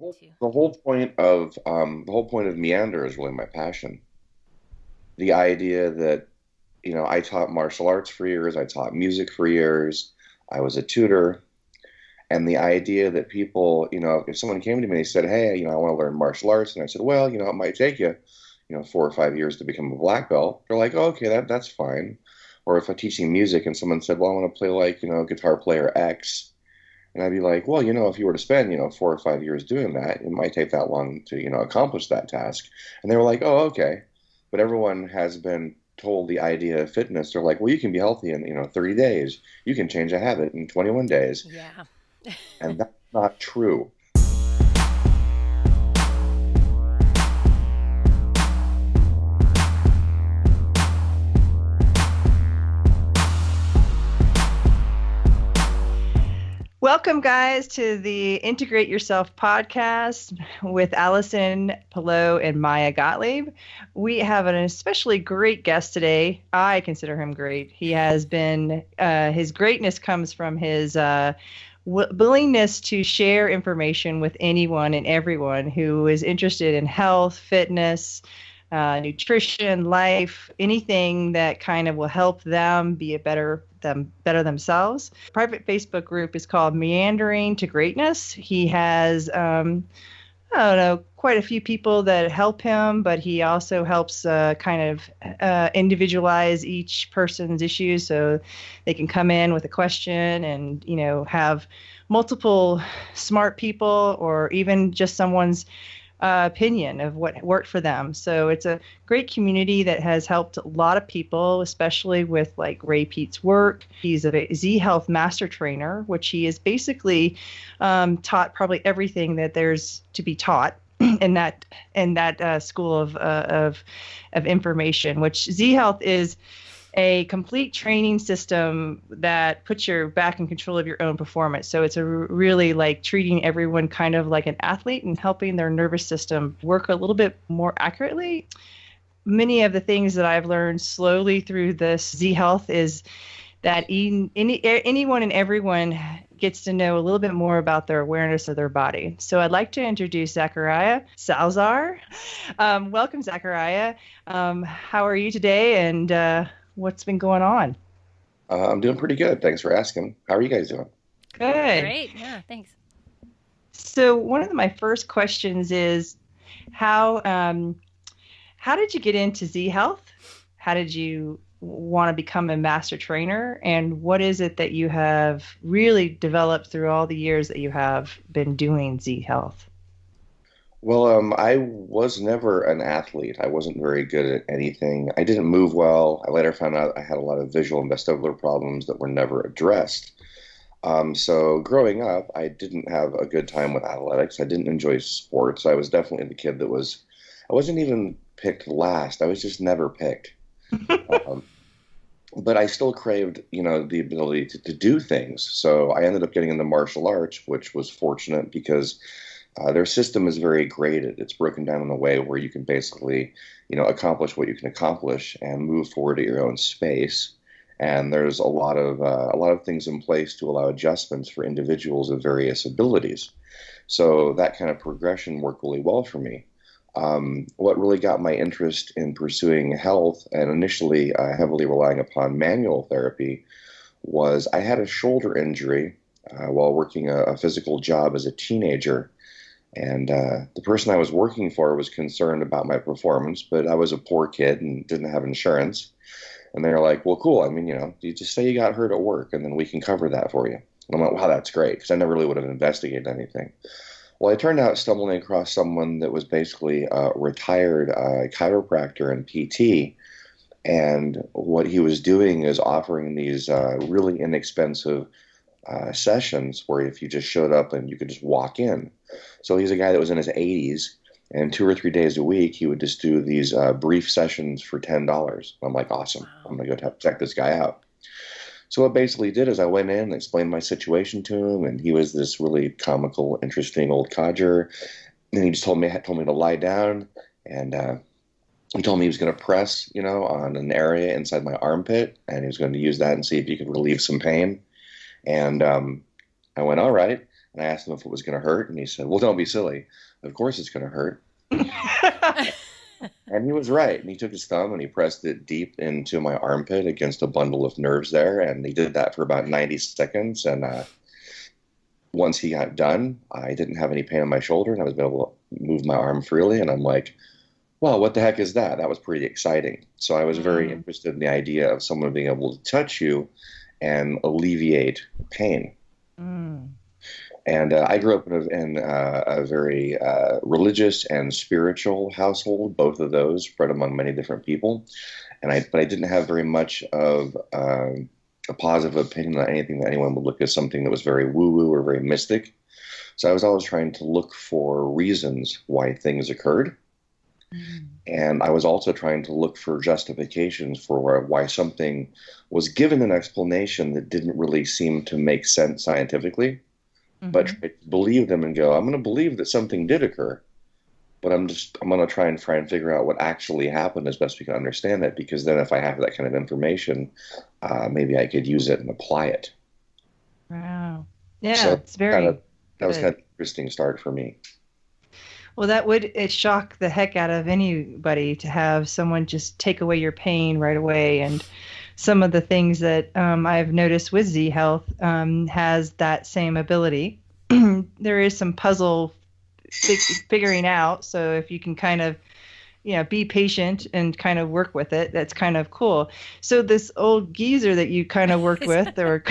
into? The whole point of Meander is really my passion. The idea that, I taught martial arts for years, I taught music for years, I was a tutor, and the idea that people, if someone came to me and they said, "Hey, I want to learn martial arts," and I said, "Well, it might take you, 4 or 5 years to become a black belt." They're like, "Oh, okay, that's fine." Or if I'm teaching music and someone said, "Well, I want to play like, guitar player X," and I'd be like, "Well, if you were to spend, 4 or 5 years doing that, it might take that long to, accomplish that task." And they were like, "Oh, okay." But everyone has been told the idea of fitness. They're like, "Well, you can be healthy in, 30 days. You can change a habit in 21 days." Yeah. And that's not true. Welcome, guys, to the Integrate Yourself podcast with Allison Pillow and Maya Gottlieb. We have an especially great guest today. I consider him great. He has been, his greatness comes from his willingness to share information with anyone and everyone who is interested in health, fitness, nutrition, life, anything that kind of will help them be better themselves. Private Facebook group is called Meandering to Greatness. He has I don't know, quite a few people that help him, but he also helps individualize each person's issues so they can come in with a question and, have multiple smart people or even just someone's opinion of what worked for them. So it's a great community that has helped a lot of people, especially with like Ray Peat's work. He's a Z Health master trainer, which he is basically taught probably everything that there's to be taught in that school of information. Which Z Health is a complete training system that puts you back in control of your own performance. So it's really like treating everyone kind of like an athlete and helping their nervous system work a little bit more accurately. Many of the things that I've learned slowly through this Z Health is that anyone and everyone gets to know a little bit more about their awareness of their body. So I'd like to introduce Zachariah Salazar. Welcome, Zachariah. How are you today? And what's been going on? I'm doing pretty good. Thanks for asking. How are you guys doing? Good. Great. Yeah, thanks. So one of my first questions is how did you get into Z Health? How did you want to become a master trainer? And what is it that you have really developed through all the years that you have been doing Z Health? Well, I was never an athlete. I wasn't very good at anything. I didn't move well. I later found out I had a lot of visual and vestibular problems that were never addressed. So growing up, I didn't have a good time with athletics. I didn't enjoy sports. I was definitely the kid I wasn't even picked last. I was just never picked. Um, but I still craved, the ability to do things. So I ended up getting into martial arts, which was fortunate because their system is very graded. It's broken down in a way where you can basically, accomplish what you can accomplish and move forward at your own space. And there's a lot of things in place to allow adjustments for individuals of various abilities. So that kind of progression worked really well for me. What really got my interest in pursuing health and initially heavily relying upon manual therapy was I had a shoulder injury while working a physical job as a teenager. And the person I was working for was concerned about my performance, but I was a poor kid and didn't have insurance. And they were like, "Well, cool. I mean, you just say you got hurt at work and then we can cover that for you." And I'm like, "Wow, that's great," because I never really would have investigated anything. Well, I turned out stumbling across someone that was basically a retired chiropractor and PT. And what he was doing is offering these really inexpensive sessions where if you just showed up and you could just walk in. So he's a guy that was in his 80s, and 2 or 3 days a week he would just do these brief sessions for $10. I'm like, awesome! I'm Wow. gonna go check this guy out. So what basically did is I went in and explained my situation to him, and he was this really comical, interesting old codger. And he just told me to lie down, and he told me he was going to press, on an area inside my armpit, and he was going to use that and see if he could relieve some pain. And I went, all right. And I asked him if it was going to hurt, and he said, "Well, don't be silly. Of course it's going to hurt." And he was right. And he took his thumb and he pressed it deep into my armpit against a bundle of nerves there. And he did that for about 90 seconds. And once he got done, I didn't have any pain in my shoulder and I was able to move my arm freely. And I'm like, well, what the heck is that? That was pretty exciting. So I was very interested in the idea of someone being able to touch you and alleviate pain. Mm. And I grew up in a very religious and spiritual household, both of those spread among many different people. But I didn't have very much of a positive opinion on anything that anyone would look as something that was very woo-woo or very mystic. So I was always trying to look for reasons why things occurred. Mm. And I was also trying to look for justifications for why something was given an explanation that didn't really seem to make sense scientifically. But try to believe them and go, I'm going to believe that something did occur, but I'm going to try and figure out what actually happened as best we can understand it, because then if I have that kind of information, maybe I could use it and apply it. Wow. Yeah, so it's very that was kind of an interesting start for me. Well, it shock the heck out of anybody to have someone just take away your pain right away. And some of the things that I've noticed with Z Health has that same ability. There is some puzzle figuring out. So if you can kind of, be patient and kind of work with it, that's kind of cool. So this old geezer that you kind of worked with, or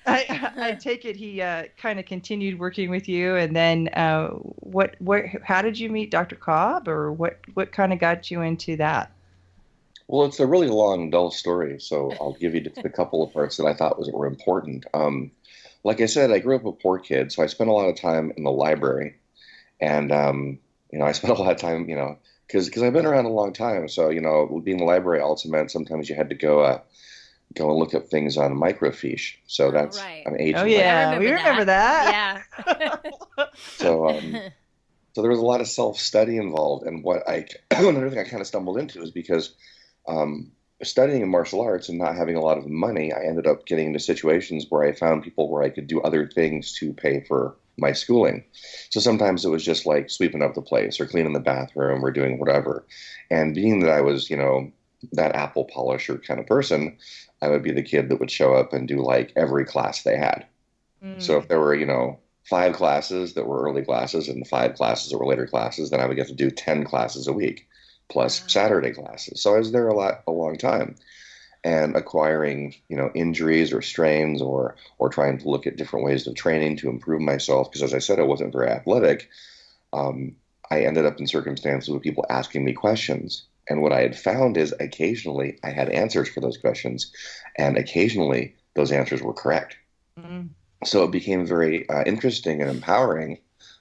I take it he kind of continued working with you, and then how did you meet Dr. Cobb, or what kind of got you into that? Well, it's a really long, dull story, so I'll give you just a couple of parts that I thought were important. Like I said, I grew up a poor kid, so I spent a lot of time in the library, and I spent a lot of time, because I've been around a long time. So being in the library also meant sometimes you had to go and look up things on microfiche. So that's I'm aging. Oh yeah, we remember that. Yeah. So there was a lot of self-study involved, and another thing I kind of stumbled into is because studying in martial arts and not having a lot of money, I ended up getting into situations where I found people where I could do other things to pay for my schooling. So sometimes it was just like sweeping up the place or cleaning the bathroom or doing whatever. And being that I was, that apple polisher kind of person, I would be the kid that would show up and do like every class they had. Mm. So if there were, 5 classes that were early classes and 5 classes that were later classes, then I would get to do 10 classes a week plus Saturday classes. So I was there a long time, and acquiring, injuries or strains or trying to look at different ways of training to improve myself. Because as I said, I wasn't very athletic. I ended up in circumstances with people asking me questions. And what I had found is occasionally I had answers for those questions, and occasionally those answers were correct. Mm-hmm. So it became very interesting and empowering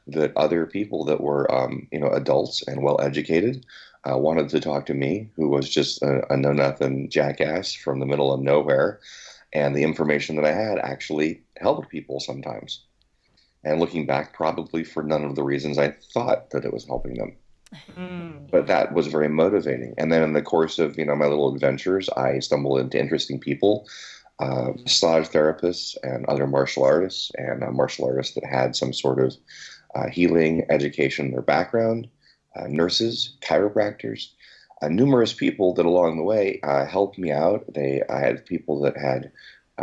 that other people that were, adults and well-educated wanted to talk to me, who was just a know-nothing jackass from the middle of nowhere. And the information that I had actually helped people sometimes. And looking back, probably for none of the reasons I thought that it was helping them. Mm. But that was very motivating. And then in the course of, my little adventures, I stumbled into interesting people, massage therapists and other martial artists, and martial artists that had some sort of healing education in their background, nurses, chiropractors, numerous people that along the way helped me out. I had people that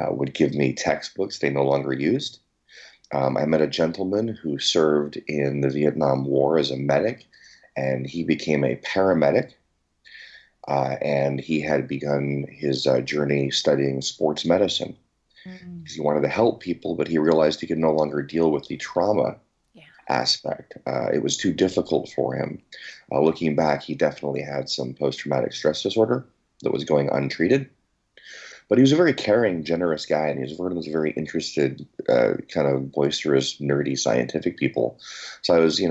would give me textbooks they no longer used. I met a gentleman who served in the Vietnam War as a medic, and he became a paramedic. And he had begun his journey studying sports medicine. Mm-hmm. He wanted to help people, but he realized he could no longer deal with the trauma aspect. It was too difficult for him. Looking back, he definitely had some post-traumatic stress disorder that was going untreated. But he was a very caring, generous guy, and he was one of those very interested, kind of boisterous, nerdy, scientific people. So I was,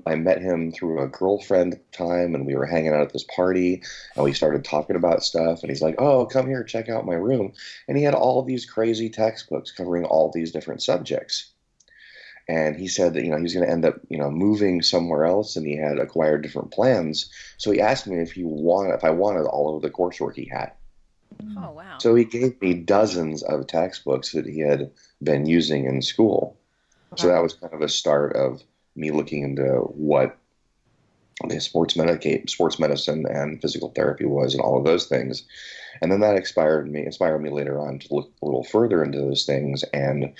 I met him through a girlfriend at the time, and we were hanging out at this party, and we started talking about stuff, and he's like, "Oh, come here, check out my room." And he had all these crazy textbooks covering all these different subjects. And he said that, he was going to end up, moving somewhere else, and he had acquired different plans. So he asked me if I wanted all of the coursework he had. Oh, wow. So he gave me dozens of textbooks that he had been using in school. So that Wow. was kind of a start of me looking into what the sports medicine and physical therapy was and all of those things. And then that inspired me later on to look a little further into those things. And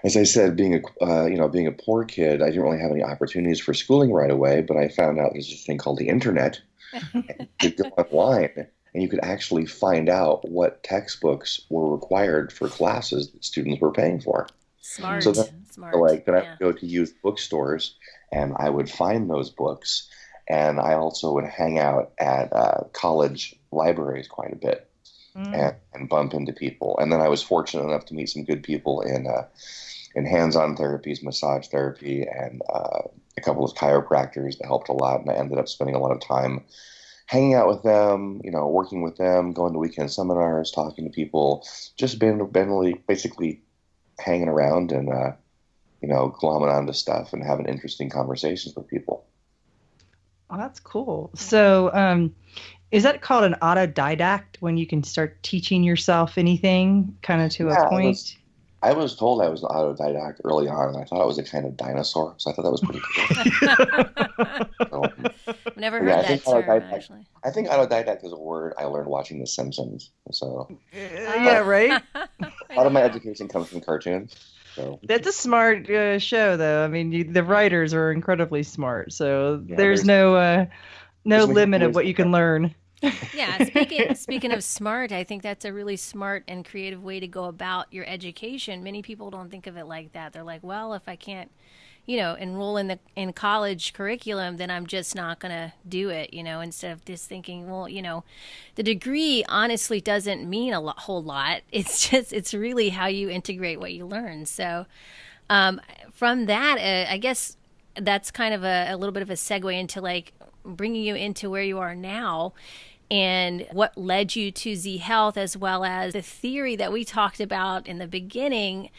as I said, being a poor kid, I didn't really have any opportunities for schooling right away, but I found out there's this thing called the internet. You could go online and you could actually find out what textbooks were required for classes that students were paying for. So then, Smart. Smart. then I would Yeah. go to youth bookstores and I would find those books. And I also would hang out at college libraries quite a bit Mm. and bump into people. And then I was fortunate enough to meet some good people in hands-on therapies, massage therapy, and a couple of chiropractors that helped a lot. And I ended up spending a lot of time hanging out with them, working with them, going to weekend seminars, talking to people, just been really basically hanging around and glomming onto stuff and having interesting conversations with people. Oh, that's cool. So, is that called an autodidact when you can start teaching yourself anything kind of to a Yeah, point? I was told I was an autodidact early on, and I thought I was a kind of dinosaur, so I thought that was pretty cool. So, Never yeah, heard that term, actually. I think autodidact is a word I learned watching The Simpsons. So Yeah, Oh. right? a lot of my Yeah. education comes from cartoons. So That's a smart show, though. I mean, the writers are incredibly smart, so yeah, there's no there's many limit of ways what to you can learn. Yeah, speaking of smart, I think that's a really smart and creative way to go about your education. Many people don't think of it like that. They're like, well, if I can't, enroll in college curriculum, then I'm just not going to do it, instead of just thinking, well, the degree honestly doesn't mean whole lot. It's really how you integrate what you learn. So, from that, I guess that's kind of a little bit of a segue into like bringing you into where you are now and what led you to Z Health, as well as the theory that we talked about in the beginning,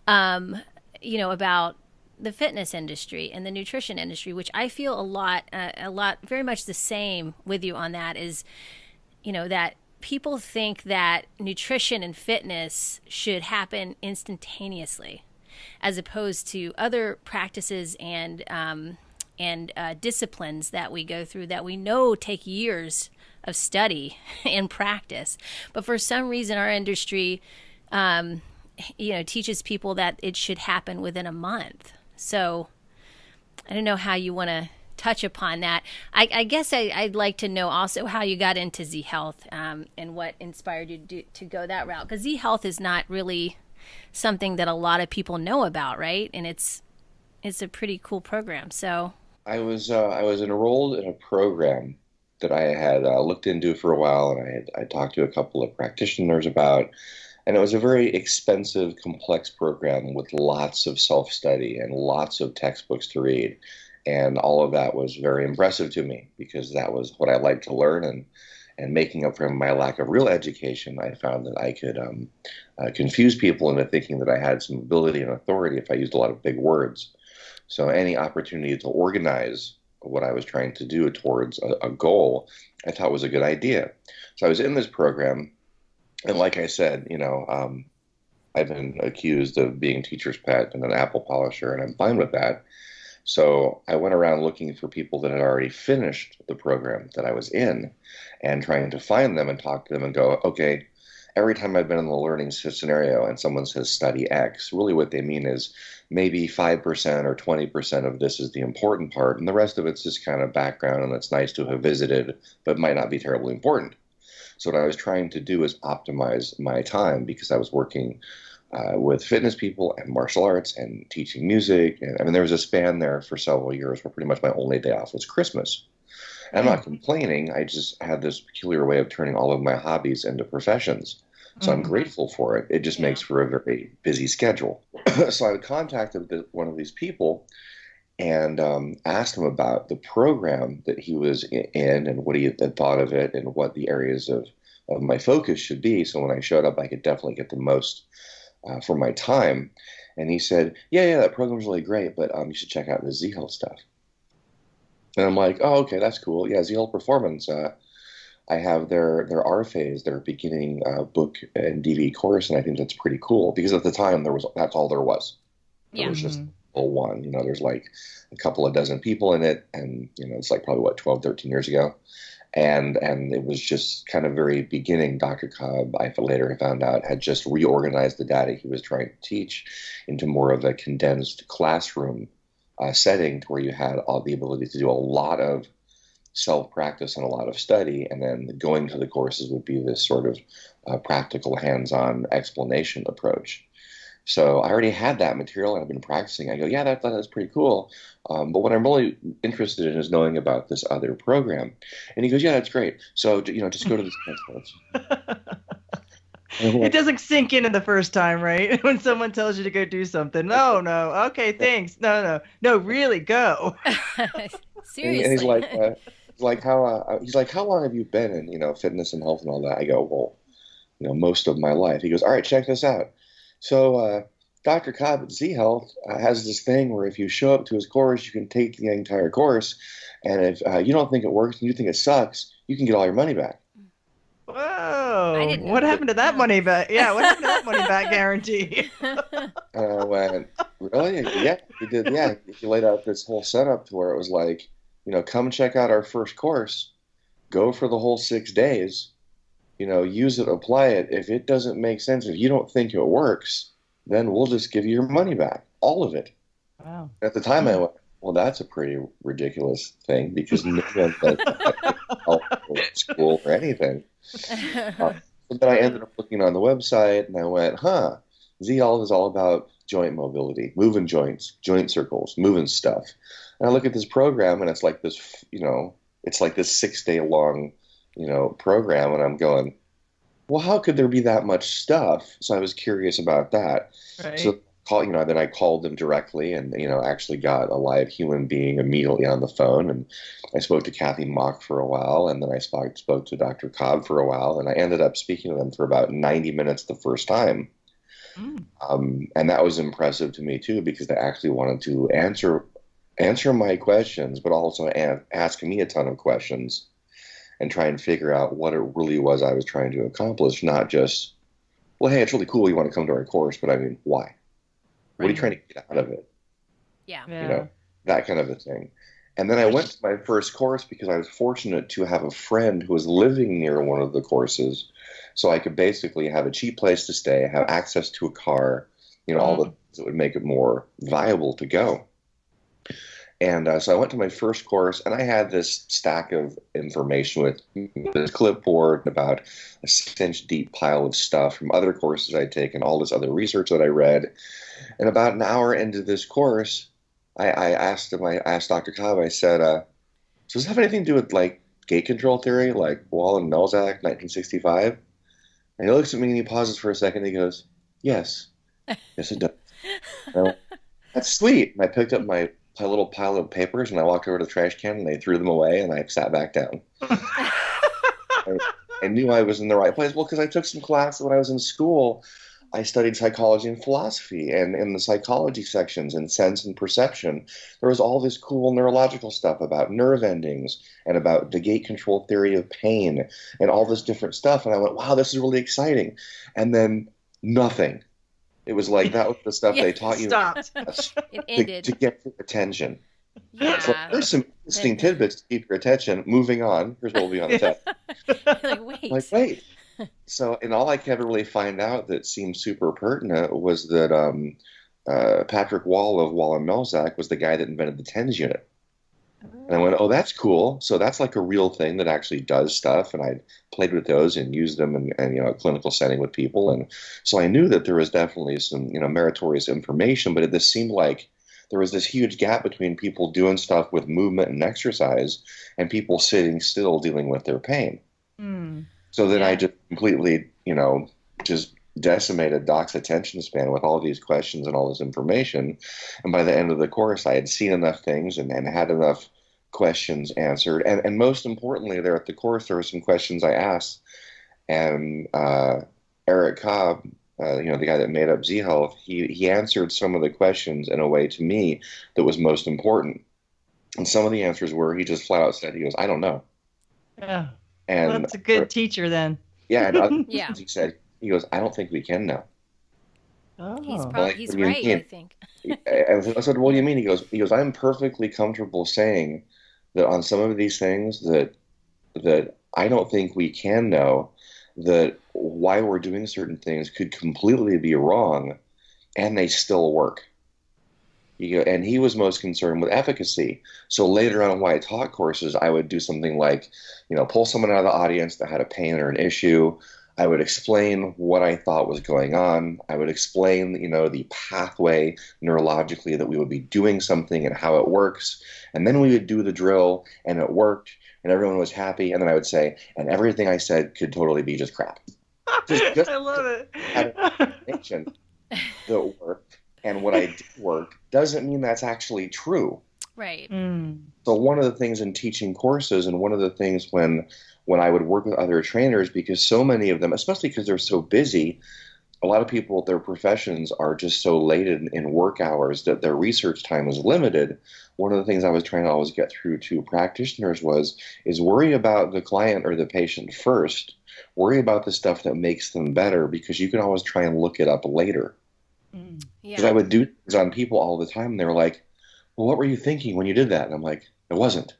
about the fitness industry and the nutrition industry, which I feel very much the same with you on that is, that people think that nutrition and fitness should happen instantaneously as opposed to other practices and disciplines that we go through that we know take years of study and practice. But for some reason, our industry, teaches people that it should happen within a month. So I don't know how you want to touch upon that. I guess I'd like to know also how you got into Z Health and what inspired you to go that route. Because Z Health is not really something that a lot of people know about, right? And it's a pretty cool program. So I was enrolled in a program that I had looked into for a while, and I talked to a couple of practitioners about, and it was a very expensive, complex program with lots of self-study and lots of textbooks to read, and all of that was very impressive to me because that was what I liked to learn, and making up for my lack of real education, I found that I could confuse people into thinking that I had some ability and authority if I used a lot of big words. So any opportunity to organize what I was trying to do towards a goal, I thought was a good idea. So I was in this program, and like I said, I've been accused of being teacher's pet and an apple polisher, and I'm fine with that. So I went around looking for people that had already finished the program that I was in and trying to find them and talk to them and go, okay, every time I've been in the learning scenario and someone says study X, really what they mean is maybe 5% or 20% of this is the important part, and the rest of it's just kind of background and it's nice to have visited, but might not be terribly important. So what I was trying to do is optimize my time because I was working with fitness people and martial arts and teaching music. And I mean, there was a span there for several years where pretty much my only day off was Christmas. And I'm not complaining. I just had this peculiar way of turning all of my hobbies into professions. So I'm grateful for it. It just makes for a very busy schedule. So I contacted one of these people and asked him about the program that he was in and what he had thought of it and what the areas of my focus should be. So when I showed up, I could definitely get the most for my time. And he said, yeah, that program's really great, but you should check out the Z Health stuff. And I'm like, oh, okay, that's cool. Yeah, Z Health Performance. I have their RFAs, their beginning book and DV course, and I think that's pretty cool because at the time that's all there was. There Yeah. was just one. There's like a couple of dozen people in it, and it's like probably 12, 13 years ago. And it was just kind of very beginning. Dr. Cobb, I later found out, had just reorganized the data he was trying to teach into more of a condensed classroom setting, to where you had all the ability to do a lot of self-practice and a lot of study, and then going to the courses would be this sort of practical, hands-on explanation approach. So I already had that material and I've been practicing. I go, yeah, that's pretty cool. But what I'm really interested in is knowing about this other program. And he goes, yeah, that's great. So, just go to this conference. It doesn't sink in the first time, right? When someone tells you to go do something. No, okay, thanks. No, really, go. Seriously. And he's like, how long have you been in, fitness and health and all that? I go, well, most of my life. He goes, all right, check this out. So Dr. Cobb at Z Health has this thing where if you show up to his course, you can take the entire course, and if you don't think it works and you think it sucks, you can get all your money back. Whoa! What happened to that money back? Yeah, what happened to that money back guarantee? And I went, really? Yeah, he did. Yeah, he laid out this whole setup to where it was like, come check out our first course, go for the whole 6 days. Use it, apply it. If it doesn't make sense, if you don't think it works, then we'll just give you your money back, all of it. Wow. At the time, I went, well, that's a pretty ridiculous thing because no one does help or school or anything. But then I ended up looking on the website and I went, Z-Health is all about joint mobility, moving joints, joint circles, moving stuff. And I look at this program and it's like this, it's like this 6-day long program, and I'm going, well, how could there be that much stuff? So I was curious about that. Right. So then I called them directly, and actually got a live human being immediately on the phone, and I spoke to Kathy Mock for a while, and then I spoke to Dr. Cobb for a while, and I ended up speaking to them for about 90 minutes the first time. And that was impressive to me too, because they actually wanted to answer my questions, but also ask me a ton of questions and try and figure out what it really was I was trying to accomplish, not just, well, hey, it's really cool you want to come to our course, but I mean, why? What are you trying to get out of it? Yeah. That kind of a thing. And then I went to my first course because I was fortunate to have a friend who was living near one of the courses, so I could basically have a cheap place to stay, have access to a car, all the things that would make it more viable to go. And so I went to my first course, and I had this stack of information with this clipboard, about a 6-inch deep pile of stuff from other courses I'd taken, all this other research that I read. And about an hour into this course, I asked Dr. Cobb, I said, does this have anything to do with like gate control theory, like Wall and Melzack, 1965? And he looks at me and he pauses for a second. And he goes, yes, it does. And I went, that's sweet. And I picked up my little pile of papers and I walked over to the trash can and they threw them away and I sat back down. I knew I was in the right place. Well, because I took some classes when I was in school. I studied psychology and philosophy, and in the psychology sections and sense and perception, there was all this cool neurological stuff about nerve endings and about the gate control theory of pain and all this different stuff. And I went, wow, this is really exciting. And then nothing. It was like that was the stuff they taught you It ended. To get your attention. Yeah. So there's some interesting tidbits to keep your attention. Moving on. Here's what will be on the test. Like, wait. So, and all I could ever really find out that seemed super pertinent was that Patrick Wall of Wall and Melzack was the guy that invented the TENS unit. And I went, oh, that's cool. So that's like a real thing that actually does stuff. And I played with those and used them in a clinical setting with people. And so I knew that there was definitely some meritorious information, but it seemed like there was this huge gap between people doing stuff with movement and exercise and people sitting still dealing with their pain. So then I just completely, just decimated Doc's attention span with all these questions and all this information. And by the end of the course, I had seen enough things and had enough questions answered. And most importantly, there at the course, there were some questions I asked. And Eric Cobb, the guy that made up Z Health, he answered some of the questions in a way to me that was most important. And some of the answers were, he just flat out said, he goes, I don't know. Yeah. And that's a good teacher then. yeah, and other Yeah. times he goes, I don't think we can now. He's Oh. I'm like, he's what do you right, I mean? think. I said, what do Yeah. you mean? He goes, I'm perfectly comfortable saying that on some of these things that I don't think we can know, that why we're doing certain things could completely be wrong and they still work. And he was most concerned with efficacy. So later on, while I taught courses, I would do something like, pull someone out of the audience that had a pain or an issue. I would explain what I thought was going on. I would explain, the pathway neurologically that we would be doing something and how it works. And then we would do the drill and it worked and everyone was happy. And then I would say, and everything I said could totally be just crap. Just I love it. had information that worked. And what I did work doesn't mean that's actually true. Right. So one of the things in teaching courses, and one of the things when I would work with other trainers, because so many of them, especially because they're so busy, a lot of people, their professions are just so late in work hours that their research time is limited. One of the things I was trying to always get through to practitioners is worry about the client or the patient first. Worry about the stuff that makes them better, because you can always try and look it up later. Because I would do things on people all the time, and they were like, well, what were you thinking when you did that? And I'm like, it wasn't.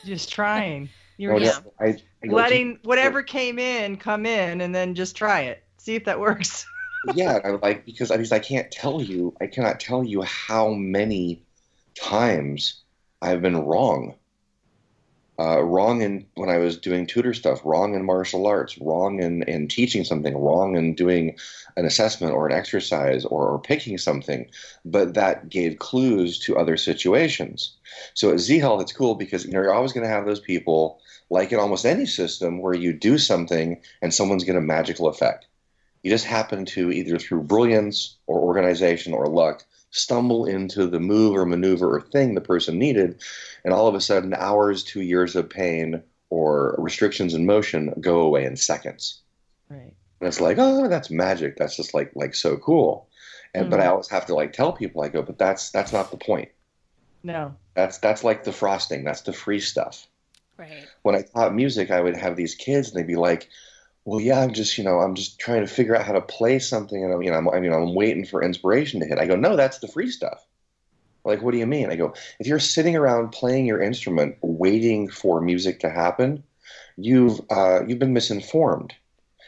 Just trying. No, I go, letting whatever came in come in, and then just try it. See if that works. Yeah, I'm like, because I cannot tell you how many times I've been wrong. Wrong in when I was doing tutor stuff, wrong in martial arts, wrong in teaching something, wrong in doing an assessment or an exercise or picking something, but that gave clues to other situations. So at Z Health, it's cool because you're always going to have those people, like in almost any system, where you do something and someone's get a magical effect. You just happen to, either through brilliance or organization or luck, stumble into the move or maneuver or thing the person needed, and all of a sudden hours, 2 years of pain or restrictions in motion go away in seconds. Right. And it's like, oh, that's magic. That's just like so cool. And but I always have to tell people, I go, but that's not the point. No. That's like the frosting. That's the free stuff. Right. When I taught music, I would have these kids and they'd be like, well, yeah, I'm just trying to figure out how to play something, and I'm waiting for inspiration to hit. I go, no, that's the free stuff. Like, what do you mean? I go, if you're sitting around playing your instrument, waiting for music to happen, you've been misinformed.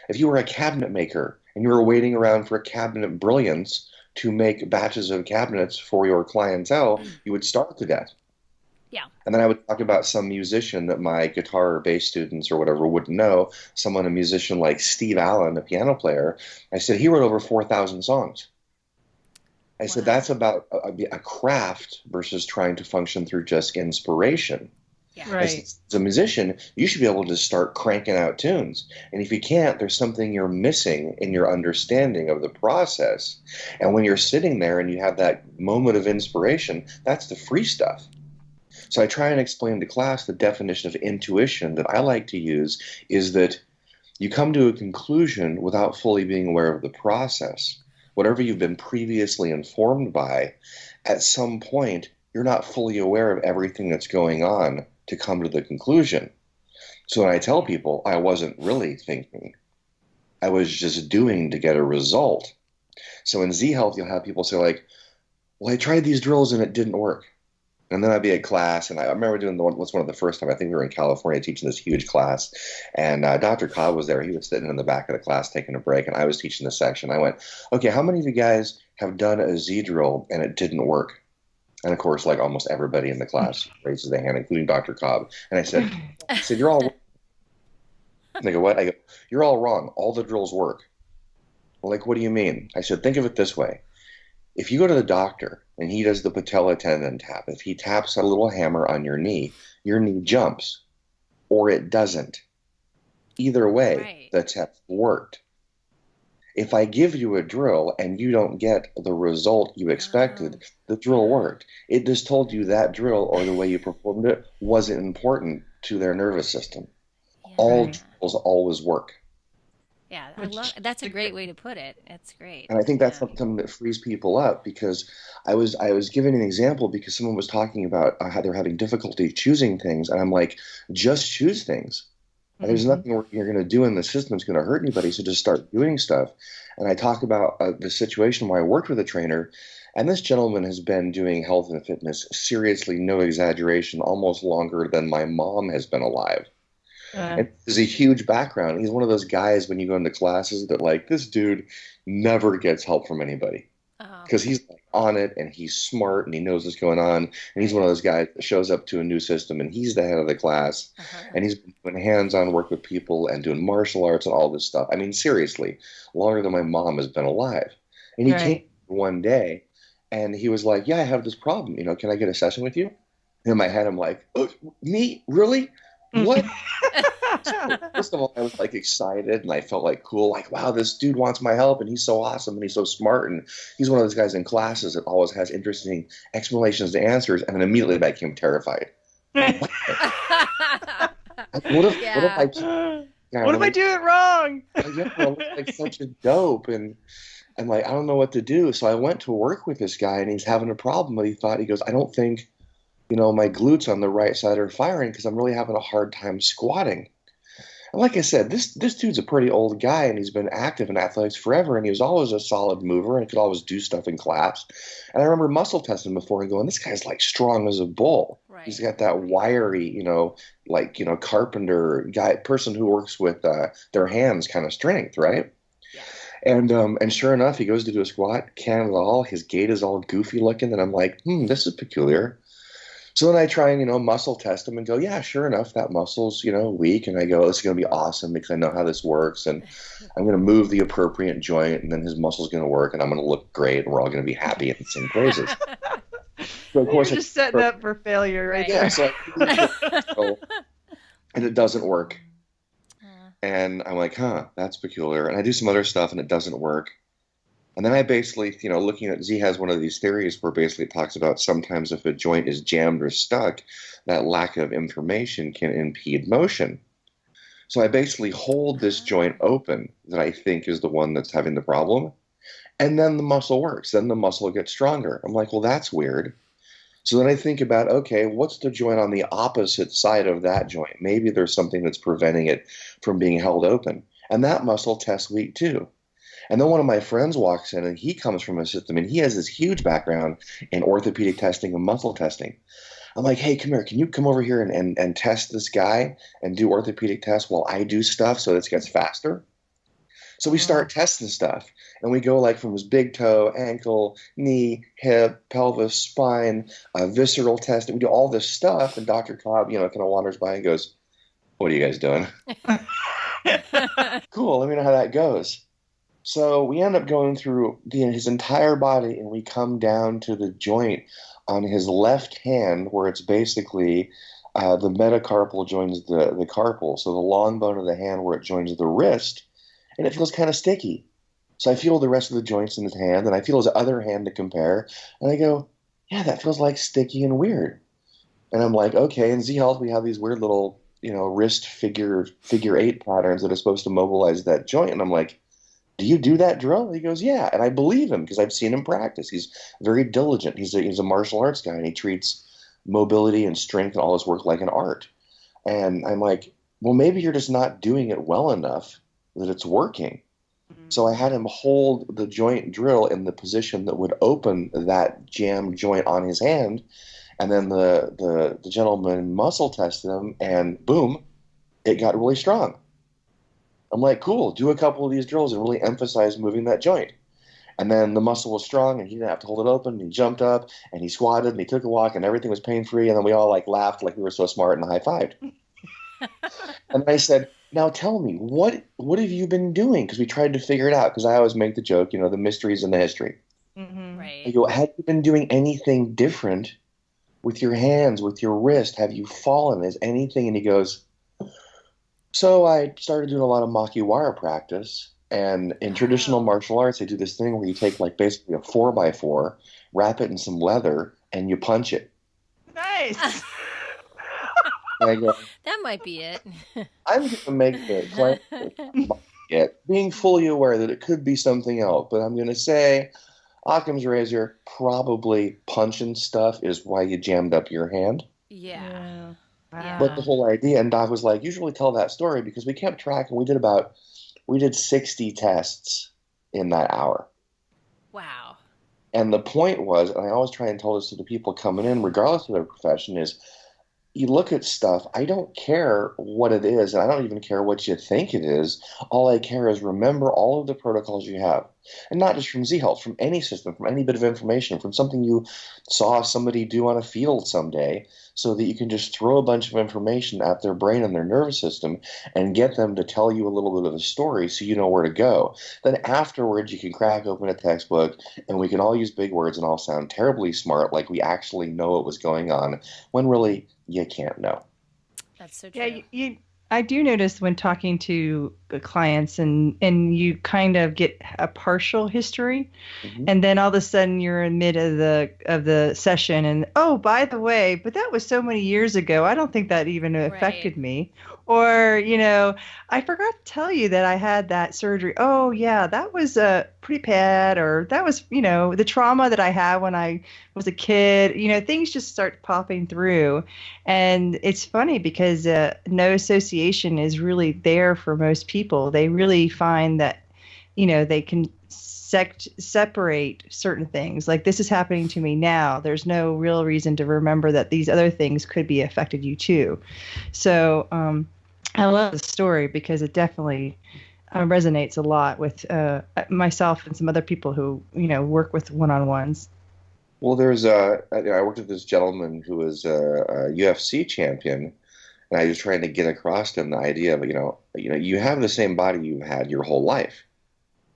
If you were a cabinet maker and you were waiting around for cabinet brilliance to make batches of cabinets for your clientele, you would starve to death. Yeah. And then I would talk about some musician that my guitar or bass students or whatever wouldn't know, a musician like Steve Allen, a piano player. I said, he wrote over 4,000 songs. I said, that's about a craft versus trying to function through just inspiration. Yeah. Right. I said, as a musician, you should be able to start cranking out tunes. And if you can't, there's something you're missing in your understanding of the process. And when you're sitting there and you have that moment of inspiration, that's the free stuff. So I try and explain to class the definition of intuition that I like to use is that you come to a conclusion without fully being aware of the process. Whatever you've been previously informed by, at some point, you're not fully aware of everything that's going on to come to the conclusion. So when I tell people I wasn't really thinking, I was just doing to get a result. So in Z Health, you'll have people say like, well, I tried these drills and it didn't work. And then I'd be at class, and I remember doing one of the first time, I think we were in California teaching this huge class, and Dr. Cobb was there. He was sitting in the back of the class taking a break, and I was teaching this section. I went, okay, how many of you guys have done a Z drill and it didn't work? And of course, like almost everybody in the class raises their hand, including Dr. Cobb. And I said, you're all wrong. And they go, what? I go, you're all wrong. All the drills work. Well, like, what do you mean? I said, think of it this way. If you go to the doctor and he does the patella tendon tap, if he taps a little hammer on your knee jumps or it doesn't. Either way, the test worked. If I give you a drill and you don't get the result you expected, the drill worked. It just told you that drill or the way you performed it wasn't important to their nervous system. Yeah. All drills always work. Yeah, that's a great way to put it. It's great. And I think that's something that frees people up, because I was giving an example because someone was talking about how they're having difficulty choosing things. And I'm like, just choose things. And there's nothing you're going to do in the system that's going to hurt anybody, so just start doing stuff. And I talk about the situation where I worked with a trainer, and this gentleman has been doing health and fitness, seriously, no exaggeration, almost longer than my mom has been alive. And there's a huge background. He's one of those guys when you go into classes that like, this dude never gets help from anybody. Because he's like on it and he's smart and he knows what's going on. And he's one of those guys that shows up to a new system and he's the head of the class. And he's been doing hands-on work with people and doing martial arts and all this stuff. I mean, seriously, longer than my mom has been alive. And he came one day and he was like, yeah, I have this problem. You know, can I get a session with you? And in my head, I'm like, oh, me? Really? What? First of all, I was like excited and I felt like cool, like, wow, this dude wants my help and he's so awesome and he's so smart and he's one of those guys in classes that always has interesting explanations to answers. And then immediately I became terrified. What if I do it wrong? I look like such a dope and like, I don't know what to do. So I went to work with this guy and he's having a problem, but he goes, I don't think, you know, my glutes on the right side are firing because I'm really having a hard time squatting. And like I said, this dude's a pretty old guy and he's been active in athletics forever and he was always a solid mover and could always do stuff in class. And I remember muscle testing before and going, this guy's like strong as a bull. Right. He's got that wiry, you know, like, you know, carpenter guy, person who works with their hands kind of strength, right? Yeah. And sure enough, he goes to do a squat, can't at all. His gait is all goofy looking. And I'm like, this is peculiar. So then I try and, you know, muscle test him and go, yeah, sure enough, that muscle's, you know, weak. And I go, this is going to be awesome because I know how this works. And I'm going to move the appropriate joint and then his muscle's going to work and I'm going to look great and we're all going to be happy and sing praises. So of course, you're just setting up for failure right there. Yeah, so, and it doesn't work. And I'm like, that's peculiar. And I do some other stuff and it doesn't work. And then I basically, you know, looking at Z has one of these theories where basically it talks about sometimes if a joint is jammed or stuck, that lack of information can impede motion. So I basically hold this joint open that I think is the one that's having the problem. And then the muscle works. Then the muscle gets stronger. I'm like, well, that's weird. So then I think about, okay, what's the joint on the opposite side of that joint? Maybe there's something that's preventing it from being held open. And that muscle tests weak too. And then one of my friends walks in and he comes from a system and he has this huge background in orthopedic testing and muscle testing. I'm like, hey, come here. Can you come over here and test this guy and do orthopedic tests while I do stuff so this gets faster? So we start testing stuff and we go like from his big toe, ankle, knee, hip, pelvis, spine, visceral testing. We do all this stuff and Dr. Cobb, you know, kind of wanders by and goes, what are you guys doing? Cool. Let me know how that goes. So we end up going through his entire body and we come down to the joint on his left hand where it's basically the metacarpal joins the carpal, so the long bone of the hand where it joins the wrist, and it feels kind of sticky. So I feel the rest of the joints in his hand and I feel his other hand to compare and I go, yeah, that feels like sticky and weird. And I'm like, okay, in Z Health we have these weird little, you know, wrist figure 8 patterns that are supposed to mobilize that joint. And I'm like, do you do that drill? He goes, yeah. And I believe him because I've seen him practice. He's very diligent. He's a martial arts guy and he treats mobility and strength and all this work like an art. And I'm like, well, maybe you're just not doing it well enough that it's working. Mm-hmm. So I had him hold the joint drill in the position that would open that jammed joint on his hand. And then the gentleman muscle tested him and boom, it got really strong. I'm like, cool, do a couple of these drills and really emphasize moving that joint. And then the muscle was strong and he didn't have to hold it open. And he jumped up and he squatted and he took a walk and everything was pain-free. And then we all like laughed like we were so smart and high-fived. And I said, now tell me, what have you been doing? Because we tried to figure it out because I always make the joke, you know, the mysteries in the history. Mm-hmm. Right. I go, have you been doing anything different with your hands, with your wrist? Have you fallen? Is anything? And he goes, so I started doing a lot of Makiwara practice, and in traditional martial arts, they do this thing where you take like basically a 4x4, wrap it in some leather, and you punch it. Nice. I go, that might be it. I'm going to make it, being fully aware that it could be something else, but I'm going to say Occam's razor, probably punching stuff is why you jammed up your hand. Yeah. But the Yeah. whole idea, and Doc was like, you should really tell that story because we kept track and we did 60 tests in that hour. Wow. And the point was, and I always try and tell this to the people coming in, regardless of their profession, is you look at stuff, I don't care what it is, and I don't even care what you think it is. All I care is remember all of the protocols you have. And not just from Z-Health, from any system, from any bit of information, from something you saw somebody do on a field someday, so that you can just throw a bunch of information at their brain and their nervous system and get them to tell you a little bit of the story so you know where to go. Then afterwards, you can crack open a textbook and we can all use big words and all sound terribly smart, like we actually know what was going on, when really you can't know. That's so true. Yeah, I do notice when talking to clients and you kind of get a partial history, and then all of a sudden you're in mid of the session and, oh, by the way, but that was so many years ago. I don't think that even affected me. Or, I forgot to tell you that I had that surgery. Oh, yeah, that was pretty bad. Or that was, the trauma that I had when I was a kid. Things just start popping through. And it's funny because no association is really there for most people. They really find that, they can separate certain things. Like, this is happening to me now. There's no real reason to remember that these other things could be affected you too. So I love the story because it definitely resonates a lot with myself and some other people who, work with one-on-ones. Well, I worked with this gentleman who was a UFC champion, and I was trying to get across to him the idea of, you have the same body you've had your whole life.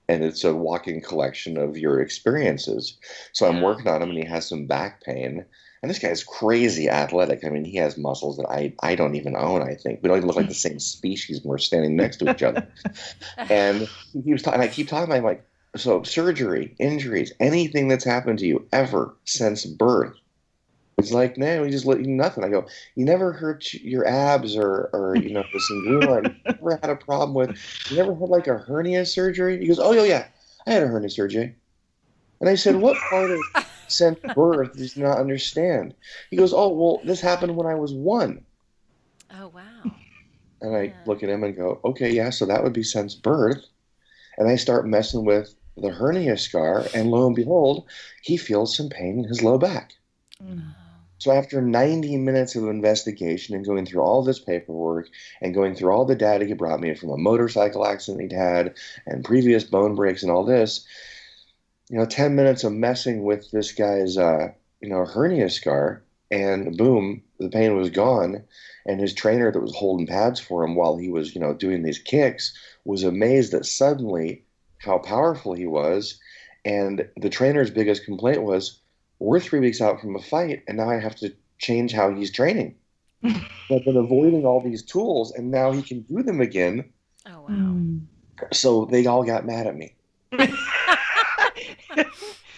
And it's a walking collection of your experiences. So I'm working on him, and he has some back pain. And this guy's crazy athletic. I mean, he has muscles that I don't even own, I think. We don't even look like the same species when we're standing next to each other. And he was talking, I keep talking about him like, so surgery, injuries, anything that's happened to you ever since birth. It's like, no, we just let you nothing. I go, you never hurt your abs or this inguinal. You never had a problem with, you never had like a hernia surgery? He goes, oh, yeah, I had a hernia surgery. And I said, what part of since birth does not understand? He goes, oh, well, this happened when I was 1. Oh, wow. And I look at him and go, okay, yeah, so that would be since birth. And I start messing with the hernia scar, and lo and behold, he feels some pain in his low back. So after 90 minutes of investigation and going through all this paperwork and going through all the data he brought me from a motorcycle accident he'd had and previous bone breaks and all this, 10 minutes of messing with this guy's, hernia scar, and boom, the pain was gone. And his trainer that was holding pads for him while he was, doing these kicks was amazed at suddenly how powerful he was. And the trainer's biggest complaint was, we're 3 weeks out from a fight, and now I have to change how he's training. I've been avoiding all these tools, and now he can do them again. Oh, wow. So they all got mad at me.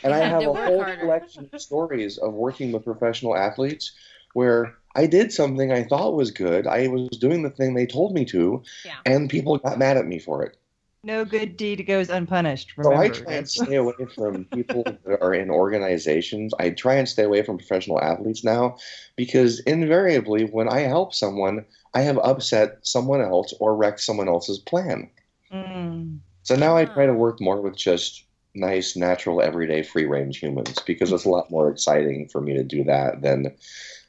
And I have a whole collection of stories of working with professional athletes where I did something I thought was good. I was doing the thing they told me to, and people got mad at me for it. No good deed goes unpunished. Remember. So I try and stay away from people that are in organizations. I try and stay away from professional athletes now because invariably when I help someone, I have upset someone else or wrecked someone else's plan. So now I try to work more with just nice, natural, everyday, free-range humans because it's a lot more exciting for me to do that than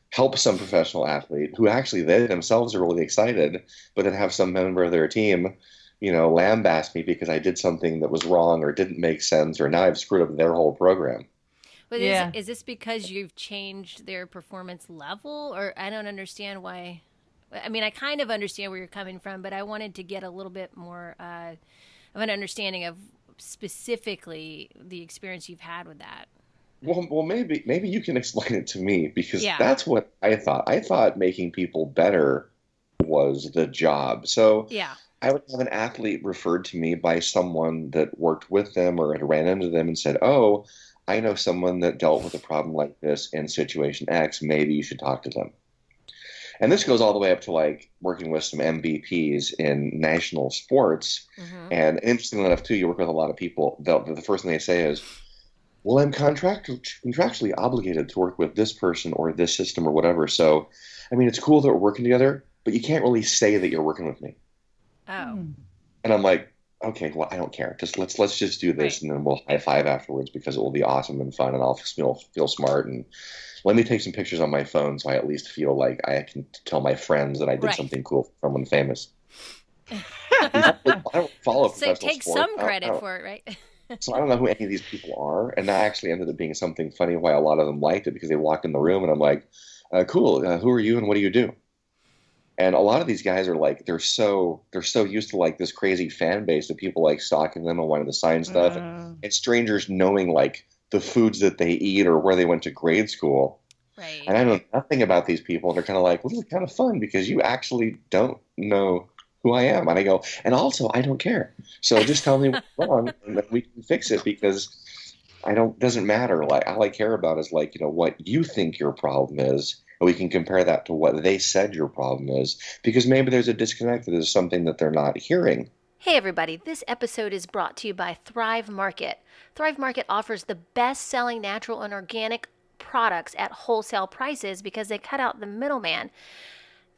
help some professional athlete who actually they themselves are really excited, but then have some member of their team lambast me because I did something that was wrong or didn't make sense, or now I've screwed up their whole program. But is this because you've changed their performance level? Or I don't understand why. I mean, I kind of understand where you're coming from, but I wanted to get a little bit more of an understanding of specifically the experience you've had with that. Well, maybe you can explain it to me because that's what I thought. I thought making people better was the job. So I would have an athlete referred to me by someone that worked with them or had ran into them and said, oh, I know someone that dealt with a problem like this in situation X. Maybe you should talk to them. And this goes all the way up to like working with some MVPs in national sports. And interestingly enough, too, you work with a lot of people. The first thing they say is, well, I'm contractually obligated to work with this person or this system or whatever. So, I mean, it's cool that we're working together, but you can't really say that you're working with me. Oh, Hmm. And I'm like, okay, well, I don't care. Just let's just do right. this, and then we'll high five afterwards because it will be awesome and fun, and I'll feel smart. And let me take some pictures on my phone so I at least feel like I can tell my friends that I did Right. something cool for someone famous. I don't follow So professional take sports. some credit for it, right? So I don't know who any of these people are, and that actually ended up being something funny why a lot of them liked it because they walked in the room and I'm like, cool, who are you and what do you do? And a lot of these guys are like they're so used to like this crazy fan base of people like stalking them and wanting to sign stuff, Uh, and strangers knowing like the foods that they eat or where they went to grade school. Right. And I know nothing about these people. And they're kind of like, well, this is kind of fun because you actually don't know who I am. And I go, and also I don't care. So just tell me what's wrong and then we can fix it because I don't doesn't matter. Like all I care about is like, what you think your problem is. And we can compare that to what they said your problem is, because maybe there's a disconnect, there's something that they're not hearing. Hey, everybody. This episode is brought to you by Thrive Market. Thrive Market offers the best selling natural and organic products at wholesale prices because they cut out the middleman.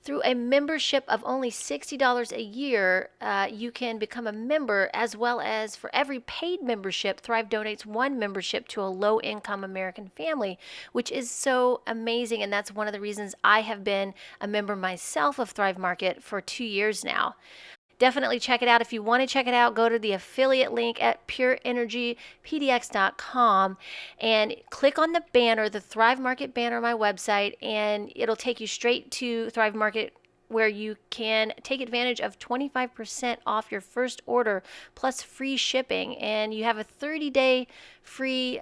Through a membership of only $60 a year, you can become a member, as well as for every paid membership, Thrive donates one membership to a low income American family, which is so amazing. And that's one of the reasons I have been a member myself of Thrive Market for 2 years now. Definitely check it out. If you want to check it out, go to the affiliate link at pureenergypdx.com and click on the banner, the Thrive Market banner on my website, and it'll take you straight to Thrive Market where you can take advantage of 25% off your first order plus free shipping. And you have a 30-day free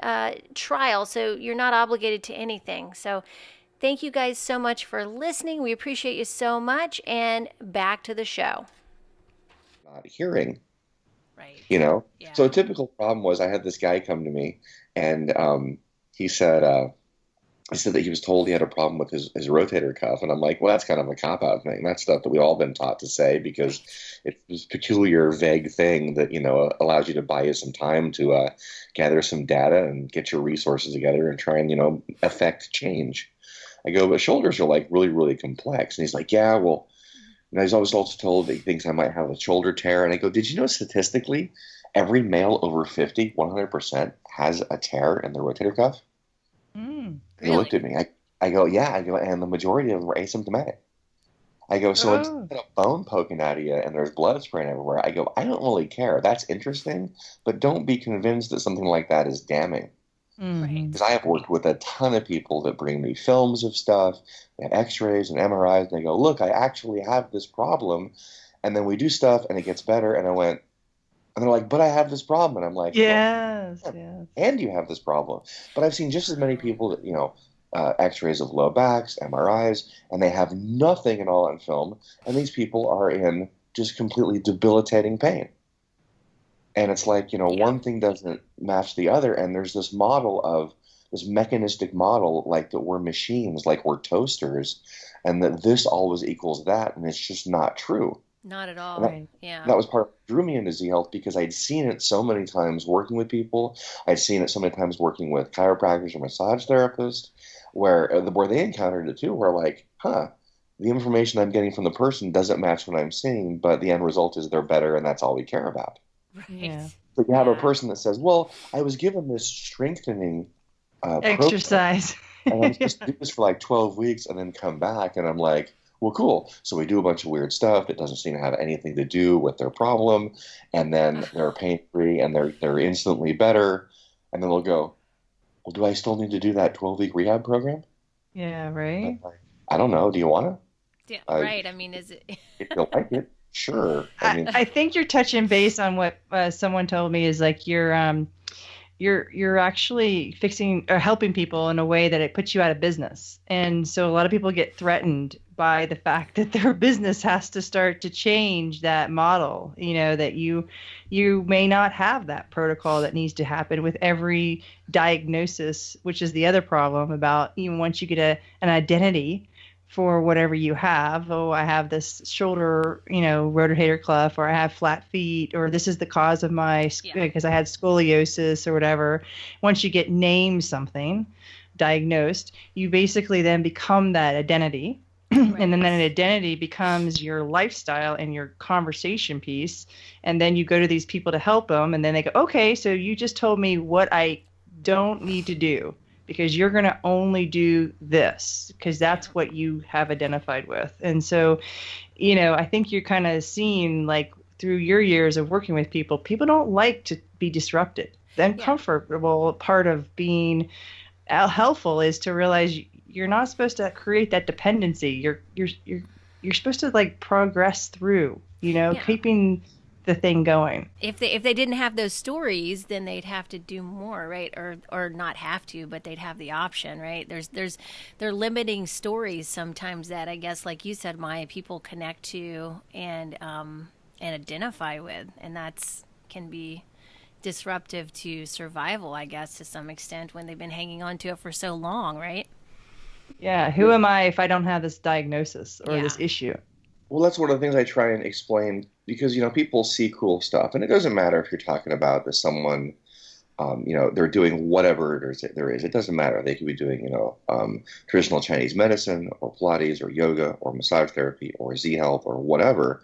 trial, so you're not obligated to anything. So thank you guys so much for listening. We appreciate you so much. And back to the show. Not hearing. Right. you know Yeah. so a typical problem was I had this guy come to me, and he said he said that he was told he had a problem with his rotator cuff, and I'm like, well, that's kind of a cop out thing. That's stuff that we've all been taught to say because it's this peculiar vague thing that allows you to buy you some time to gather some data and get your resources together and try and affect change. I go, but shoulders are like really, really complex. And he's like, yeah, well, he's always also told that he thinks I might have a shoulder tear. And I go, did you know statistically, every male over 50, 100% has a tear in their rotator cuff? mm. He looked Really? at me. I go, yeah. I go, and the majority of them are asymptomatic. I go, so instead Oh, of bone poking out of you and there's blood spraying everywhere, I go, I don't really care. That's interesting, but don't be convinced that something like that is damning. Right. hmm Because I have worked with a ton of people that bring me films of stuff, and X-rays and MRIs, and they go, "Look, I actually have this problem," and then we do stuff, and it gets better. And they're like, "But I have this problem," and I'm like, "Well, Yes, yeah, yes. and you have this problem." But I've seen just as many Oh, people that X-rays of low backs, MRIs, and they have nothing at all on film, and these people are in just completely debilitating pain. And it's like, yeah. one thing doesn't match the other. And there's this mechanistic model, like that we're machines, like we're toasters, and that this always equals that. And it's just not true. Not at And all. that, Right. Yeah. that was part of what drew me into Z Health because I'd seen it so many times working with people. I'd seen it so many times working with chiropractors or massage therapists where they encountered it too, where like, the information I'm getting from the person doesn't match what I'm seeing, but the end result is they're better, and that's all we care about. Right. Yeah. So you have a Yeah. person that says, "Well, I was given this strengthening program, Exercise. and I'm supposed to do this for like 12 weeks and then come back." And I'm like, "Well, cool." So we do a bunch of weird stuff that doesn't seem to have anything to do with their problem, and then they're pain free and they're instantly better. And then they'll go, "Well, do I still need to do that 12-week rehab program?" Yeah, And I'm right. like, "I don't know. Do you want Yeah. to? Right. I mean, is it? If you like it, sure." I mean, I think you're touching base on what someone told me is like you're actually fixing or helping people in a way that it puts you out of business. And so a lot of people get threatened by the fact that their business has to start to change that model, that you may not have that protocol that needs to happen with every diagnosis, which is the other problem about even once you get an identity for whatever you have. Oh, I have this shoulder, rotator cuff, or I have flat feet, or this is the cause of because I had scoliosis or whatever. Once you get named something, diagnosed, you basically then become that identity. Right. And then that identity becomes your lifestyle and your conversation piece. And then you go to these people to help them. And then they go, okay, so you just told me what I don't need to do, because you're going to only do this because that's what you have identified with. And so, I think you're kind of seeing, like, through your years of working with people don't like to be disrupted. The uncomfortable part of being helpful is to realize you're not supposed to create that dependency. You're supposed to, like, progress through, keeping the thing going. If they didn't have those stories, then they'd have to do more, right? Or not have to, but they'd have the option, right? They're limiting stories sometimes that, I guess, like you said, Maya, people connect to and identify with, and can be disruptive to survival, I guess, to some extent, when they've been hanging on to it for so long, right? Yeah, who am I if I don't have this diagnosis or this issue? Well, that's one of the things I try and explain, because, people see cool stuff, and it doesn't matter if you're talking about that someone, they're doing whatever there is. It doesn't matter. They could be doing, traditional Chinese medicine or Pilates or yoga or massage therapy or Z Health or whatever.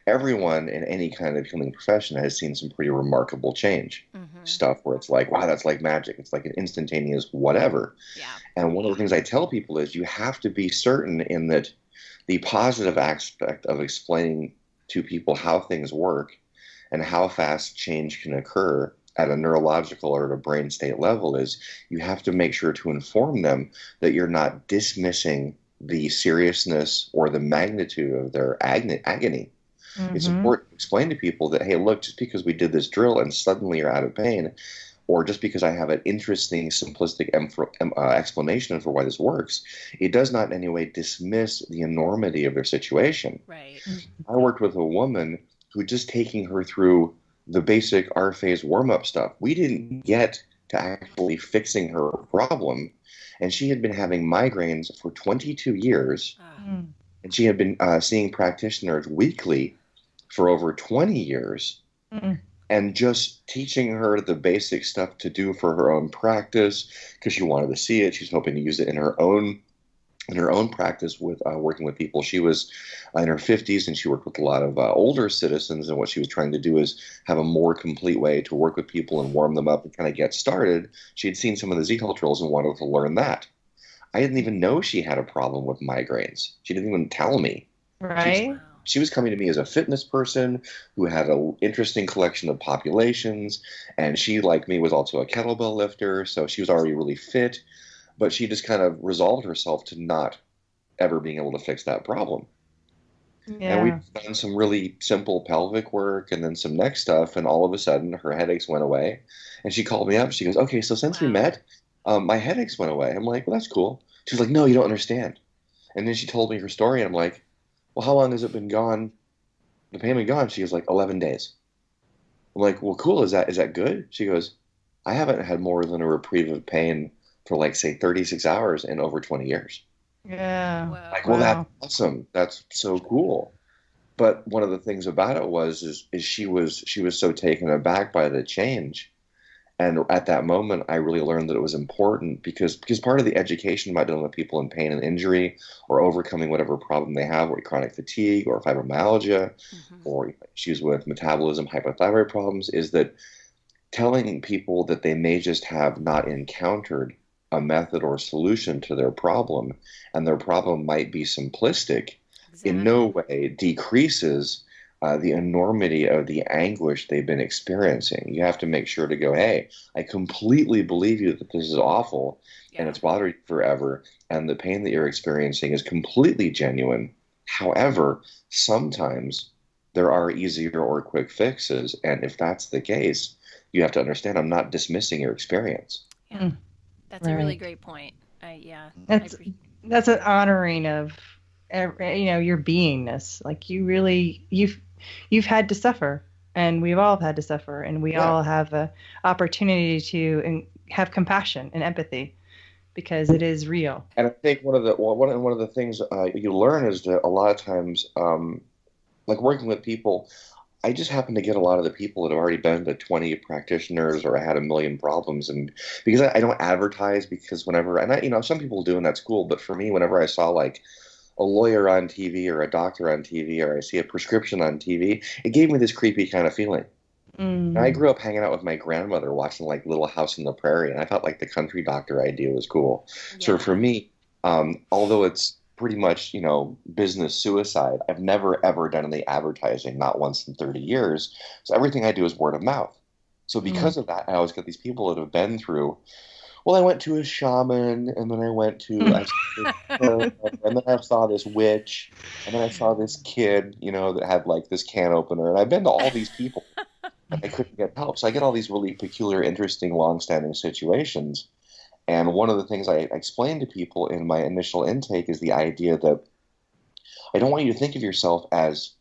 Everyone in any kind of healing profession has seen some pretty remarkable change. Stuff where it's like, wow, that's like magic. It's like an instantaneous whatever. Yeah. And one of the things I tell people is you have to be certain in that the positive aspect of explaining to people how things work and how fast change can occur at a neurological or at a brain state level is you have to make sure to inform them that you're not dismissing the seriousness or the magnitude of their agony. It's important to explain to people that, hey, look, just because we did this drill and suddenly you're out of pain, or just because I have an interesting, simplistic explanation for why this works, it does not in any way dismiss the enormity of their situation. Right. I worked with a woman who, just taking her through the basic R-phase warm-up stuff, we didn't get to actually fixing her problem, and she had been having migraines for 22 years, and she had been seeing practitioners weekly for over 20 years. And just teaching her the basic stuff to do for her own practice, because she wanted to see it. She's hoping to use it in her own practice with working with people. She was in her 50s, and she worked with a lot of older citizens. And what she was trying to do is have a more complete way to work with people and warm them up and kind of get started. She had seen some of the Z-Health drills and wanted to learn that. I didn't even know she had a problem with migraines. She didn't even tell me. Right. She was coming to me as a fitness person who had an interesting collection of populations, and she, like me, was also a kettlebell lifter, so she was already really fit, but she just kind of resolved herself to not ever being able to fix that problem. Yeah. And we've done some really simple pelvic work and then some neck stuff, and all of a sudden her headaches went away, and she called me up. She goes, okay, so since we met, my headaches went away. I'm like, well, that's cool. She's like, no, you don't understand. And then she told me her story, and I'm like, well, how long has it been gone? The pain been gone? She goes, like 11 days. I'm like, well, cool. Is that good? She goes, I haven't had more than a reprieve of pain for, like, say 36 hours in over 20 years. Yeah. Wow. Like, well, that's awesome. That's so cool. But one of the things about it is she was so taken aback by the change. And at that moment, I really learned that it was important because part of the education about dealing with people in pain and injury or overcoming whatever problem they have, or chronic fatigue or fibromyalgia or issues with metabolism, hypothyroid problems, is that telling people that they may just have not encountered a method or solution to their problem, and their problem might be simplistic, in no way decreases the enormity of the anguish they've been experiencing. You have to make sure to go, hey, I completely believe you that this is awful and it's bothering you forever, and the pain that you're experiencing is completely genuine. However, sometimes there are easier or quick fixes, and if that's the case, you have to understand I'm not dismissing your experience. Yeah, that's a really great point. That's an honoring of your beingness. Like, you've had to suffer, and we've all had to suffer, and we all have an opportunity to have compassion and empathy. because it is real. And I think one of the things you learn is that a lot of times, like working with people, I just happen to get a lot of the people that have already been to 20 practitioners or had a million problems. And because I don't advertise, because whenever, and some people do, and that's cool. But for me, whenever I saw like a lawyer on TV or a doctor on TV, or I see a prescription on TV, it gave me this creepy kind of feeling. And I grew up hanging out with my grandmother watching like Little House on the Prairie, and I felt like the country doctor idea was cool. Yeah. So for me, although it's pretty much, business suicide, I've never ever done any advertising, not once in 30 years. So everything I do is word of mouth. So because of that, I always get these people that have been through, well, I went to a shaman, and then I went to, and then I saw this witch, and then I saw this kid, that had like this can opener, and I've been to all these people. I couldn't get help. So I get all these really peculiar, interesting, long-standing situations. And one of the things I explain to people in my initial intake is the idea that I don't want you to think of yourself as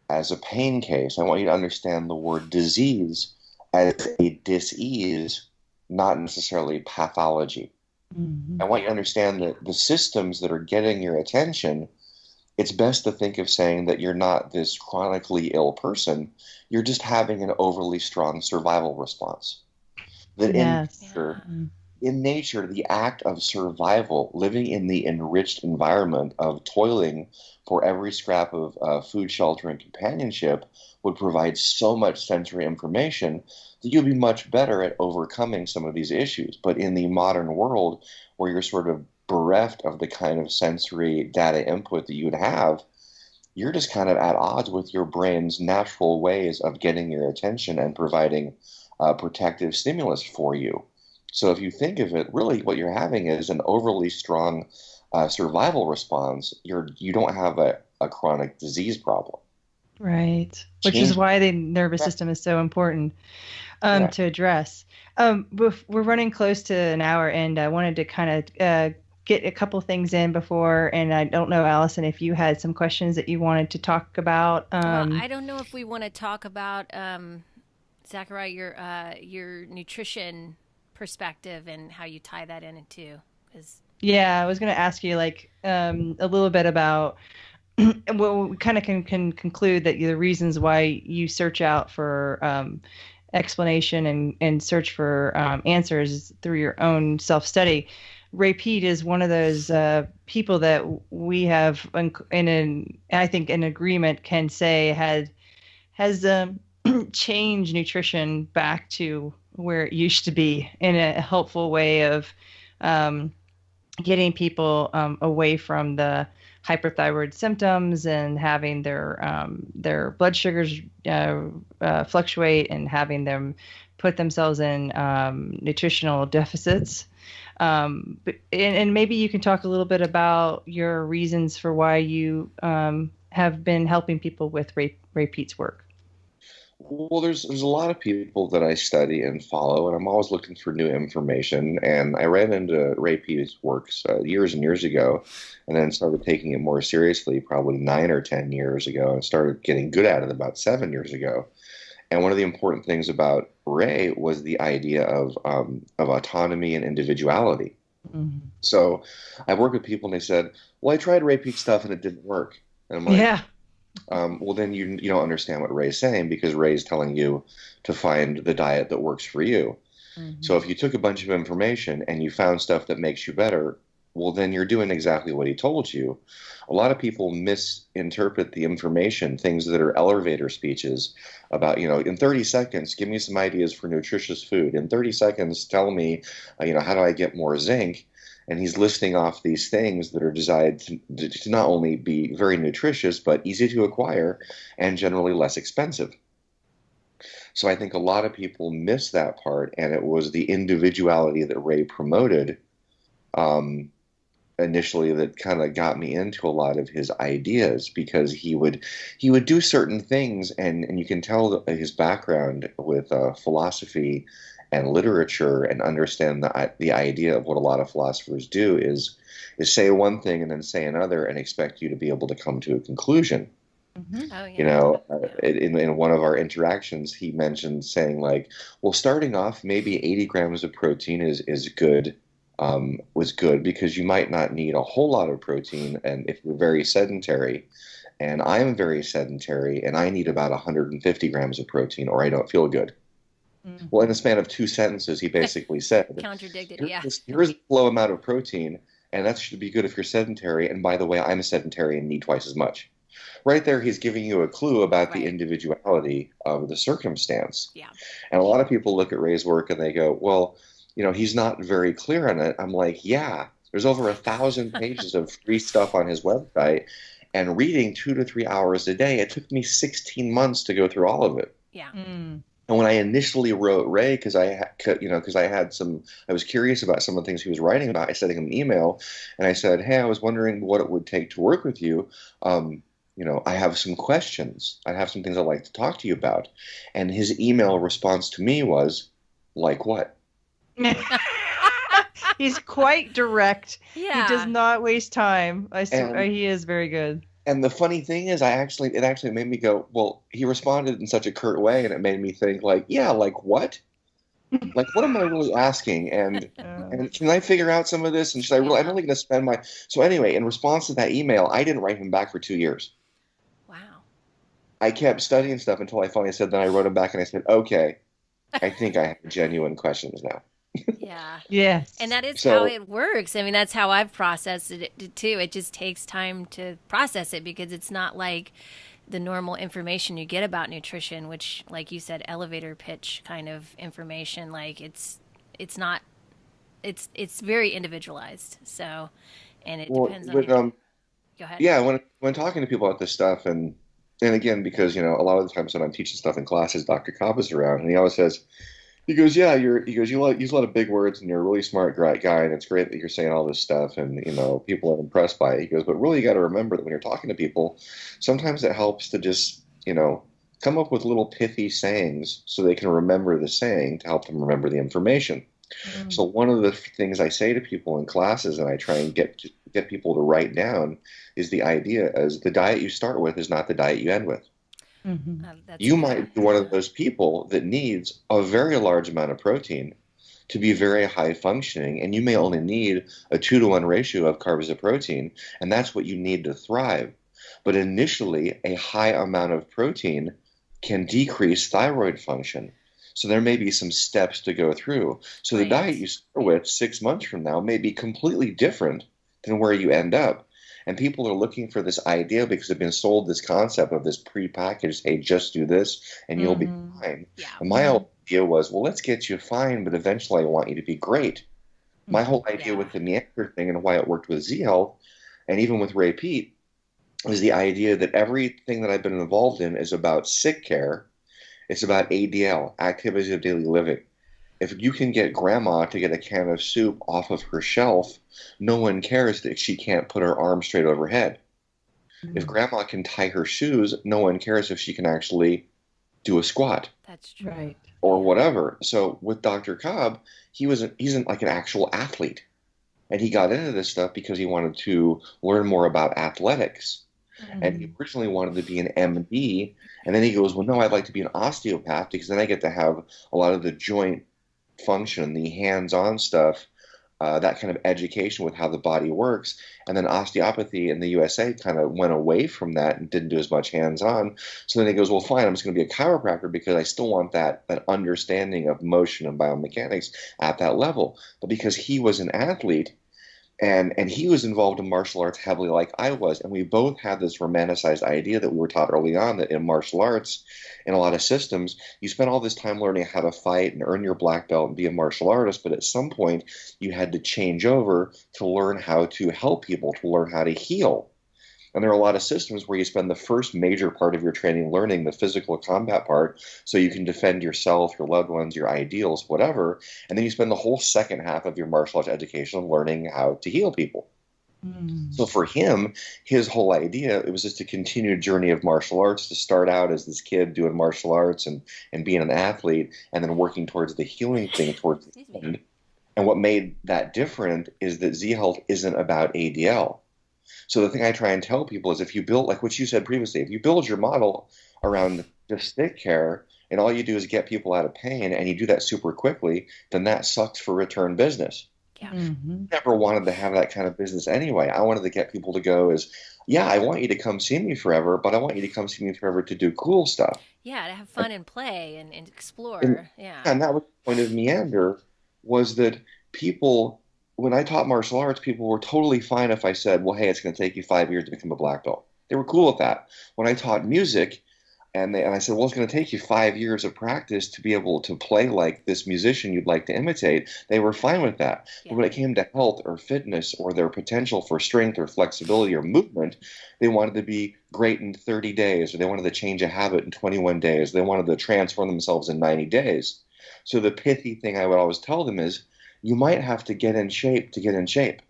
a pain case. I want you to understand the word disease as a dis-ease, not necessarily pathology. I want you to understand that the systems that are getting your attention, it's best to think of saying that you're not this chronically ill person. You're just having an overly strong survival response. That in nature, the act of survival, living in the enriched environment of toiling for every scrap of food, shelter, and companionship would provide so much sensory information that you'll be much better at overcoming some of these issues. But in the modern world, where you're sort of bereft of the kind of sensory data input that you would have, you're just kind of at odds with your brain's natural ways of getting your attention and providing protective stimulus for you. So if you think of it, really what you're having is an overly strong survival response. You don't have a chronic disease problem. Right. Which is why the nervous system is so important to address. We're running close to an hour, and I wanted to kind of get a couple things in before, and I don't know, Allison, if you had some questions that you wanted to talk about. I don't know if we want to talk about, Zachariah, your nutrition perspective and how you tie that in too. Yeah, I was going to ask you like a little bit about, well, we kind of can conclude that the reasons why you search out for explanation and search for answers through your own self-study. Ray Peat is one of those people that we have, I think, in agreement, can say has changed nutrition back to where it used to be in a helpful way of getting people away from the hyperthyroid symptoms and having their blood sugars fluctuate and having them put themselves in nutritional deficits. And maybe you can talk a little bit about your reasons for why you have been helping people with Ray Peat's work. Well, there's a lot of people that I study and follow, and I'm always looking for new information. And I ran into Ray Peat's works years and years ago, and then started taking it more seriously probably 9 or 10 years ago, and started getting good at it about 7 years ago. And one of the important things about Ray was the idea of autonomy and individuality. Mm-hmm. So I worked with people, and they said, "Well, I tried Ray Peat's stuff, and it didn't work." And I'm like, "Yeah." Well, then you don't understand what Ray's saying, because Ray's telling you to find the diet that works for you. Mm-hmm. So if you took a bunch of information and you found stuff that makes you better, well, then you're doing exactly what he told you. A lot of people misinterpret the information, things that are elevator speeches about, in 30 seconds, give me some ideas for nutritious food. In 30 seconds, tell me, how do I get more zinc? And he's listing off these things that are designed to not only be very nutritious, but easy to acquire and generally less expensive. So I think a lot of people miss that part, and it was the individuality that Ray promoted initially that kind of got me into a lot of his ideas, because he would do certain things, and you can tell his background with philosophy and literature, and understand the idea of what a lot of philosophers do is say one thing and then say another and expect you to be able to come to a conclusion. Mm-hmm. Oh, yeah. In one of our interactions, he mentioned saying like, well, starting off, maybe 80 grams of protein is good was good because you might not need a whole lot of protein. And if you're very sedentary, and I'm very sedentary, and I need about 150 grams of protein or I don't feel good. Well, in the span of 2 sentences, he basically said, Contradicted, yeah. here's a low amount of protein, and that should be good if you're sedentary. And by the way, I'm a sedentary and need twice as much. Right there, he's giving you a clue about the individuality of the circumstance. Yeah. And a lot of people look at Ray's work and they go, well, he's not very clear on it. I'm like, yeah, there's over 1,000 pages of free stuff on his website, and reading 2 to 3 hours a day. It took me 16 months to go through all of it. Yeah. And when I initially wrote Ray, because I was curious about some of the things he was writing about, I sent him an email and I said, hey, I was wondering what it would take to work with you. I have some questions. I have some things I'd like to talk to you about. And his email response to me was, like what? He's quite direct. Yeah. He does not waste time. He is very good. And the funny thing is, it actually made me go, well, he responded in such a curt way, and it made me think, like, yeah, like what? Like, what am I really asking? And can I figure out some of this? And should I really? I'm only going to spend my. So anyway, in response to that email, I didn't write him back for 2 years. Wow. I kept studying stuff until I finally said. Then I wrote him back and I said, okay, I think I have genuine questions now. Yeah. Yeah. And that is how it works. I mean, that's how I've processed it too. It just takes time to process it because it's not like the normal information you get about nutrition, which, like you said, elevator pitch kind of information. Like it's very individualized. So, and it depends on you. Go ahead. Yeah. When talking to people about this stuff, and again, because, a lot of the times when I'm teaching stuff in classes, Dr. Cobb is around and he always says, he goes, yeah, you use a lot of big words and you're a really smart guy, and it's great that you're saying all this stuff and, people are impressed by it. He goes, but really you got to remember that when you're talking to people, sometimes it helps to just, come up with little pithy sayings so they can remember the saying to help them remember the information. Mm-hmm. So one of the things I say to people in classes, and I try and get people to write down, is the idea as the diet you start with is not the diet you end with. Mm-hmm. You might be one of those people that needs a very large amount of protein to be very high functioning, and you may only need a 2-to-1 ratio of carbs to protein, and that's what you need to thrive. But initially, a high amount of protein can decrease thyroid function. So there may be some steps to go through. So the diet you start with 6 months from now may be completely different than where you end up. And people are looking for this idea because they've been sold this concept of this prepackaged, hey, just do this and you'll be fine. Yeah. And my idea was, well, let's get you fine, but eventually I want you to be great. My whole idea with the Neander thing and why it worked with Z Health and even with Ray Pete is the idea that everything that I've been involved in is about sick care. It's about ADL, activities of daily living. If you can get grandma to get a can of soup off of her shelf, no one cares that she can't put her arm straight overhead. Mm-hmm. If grandma can tie her shoes, no one cares if she can actually do a squat. That's true. Right. Or whatever. So with Dr. Cobb, he's like an actual athlete. And he got into this stuff because he wanted to learn more about athletics. Mm-hmm. And he originally wanted to be an MD. And then he goes, well, no, I'd like to be an osteopath because then I get to have a lot of the joint function, the hands-on stuff, that kind of education with how the body works. And then osteopathy in the USA kind of went away from that and didn't do as much hands-on. So then he goes, well, fine, I'm just going to be a chiropractor because I still want that understanding of motion and biomechanics at that level. But because he was an athlete, and he was involved in martial arts heavily like I was, and we both had this romanticized idea that we were taught early on that in martial arts, in a lot of systems, you spend all this time learning how to fight and earn your black belt and be a martial artist, but at some point you had to change over to learn how to help people, to learn how to heal. And there are a lot of systems where you spend the first major part of your training learning the physical combat part so you can defend yourself, your loved ones, your ideals, whatever. And then you spend the whole second half of your martial arts education learning how to heal people. Mm. So for him, his whole idea, it was just a continued journey of martial arts to start out as this kid doing martial arts and being an athlete and then working towards the healing thing towards the end. And what made that different is that Z Health isn't about ADL. So the thing I try and tell people is if you build, like what you said previously, if you build your model around just stick care and all you do is get people out of pain and you do that super quickly, then that sucks for return business. Yeah. Mm-hmm. Never wanted to have that kind of business anyway. I wanted to get people to go as, yeah, I want you to come see me forever, but I want you to come see me forever to do cool stuff. Yeah, to have fun and play and And, explore. Yeah. and that was the point of Meander, was that people, when I taught martial arts, people were totally fine if I said, well, hey, it's going to take you 5 years to become a black belt. They were cool with that. When I taught music, and I said, well, it's going to take you 5 years of practice to be able to play like this musician you'd like to imitate. They were fine with that. Yeah. But when it came to health or fitness or their potential for strength or flexibility or movement, they wanted to be great in 30 days, or they wanted to change a habit in 21 days. They wanted to transform themselves in 90 days. So the pithy thing I would always tell them is, you might have to get in shape to get in shape.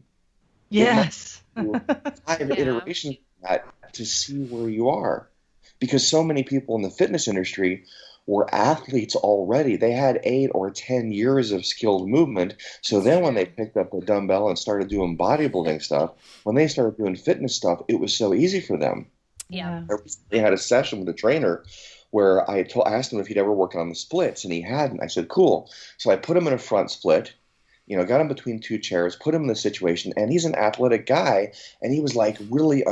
Yes. Five iterations of that to see where you are. Because so many people in the fitness industry were athletes already. They had 8 or 10 years of skilled movement. So then when they picked up the dumbbell and started doing bodybuilding stuff, when they started doing fitness stuff, it was so easy for them. Yeah. They had a session with a trainer where I asked him if he'd ever worked on the splits, and he hadn't. I said, cool. So I put him in a front split, got him between 2 chairs, put him in the situation, and he's an athletic guy, and he was like really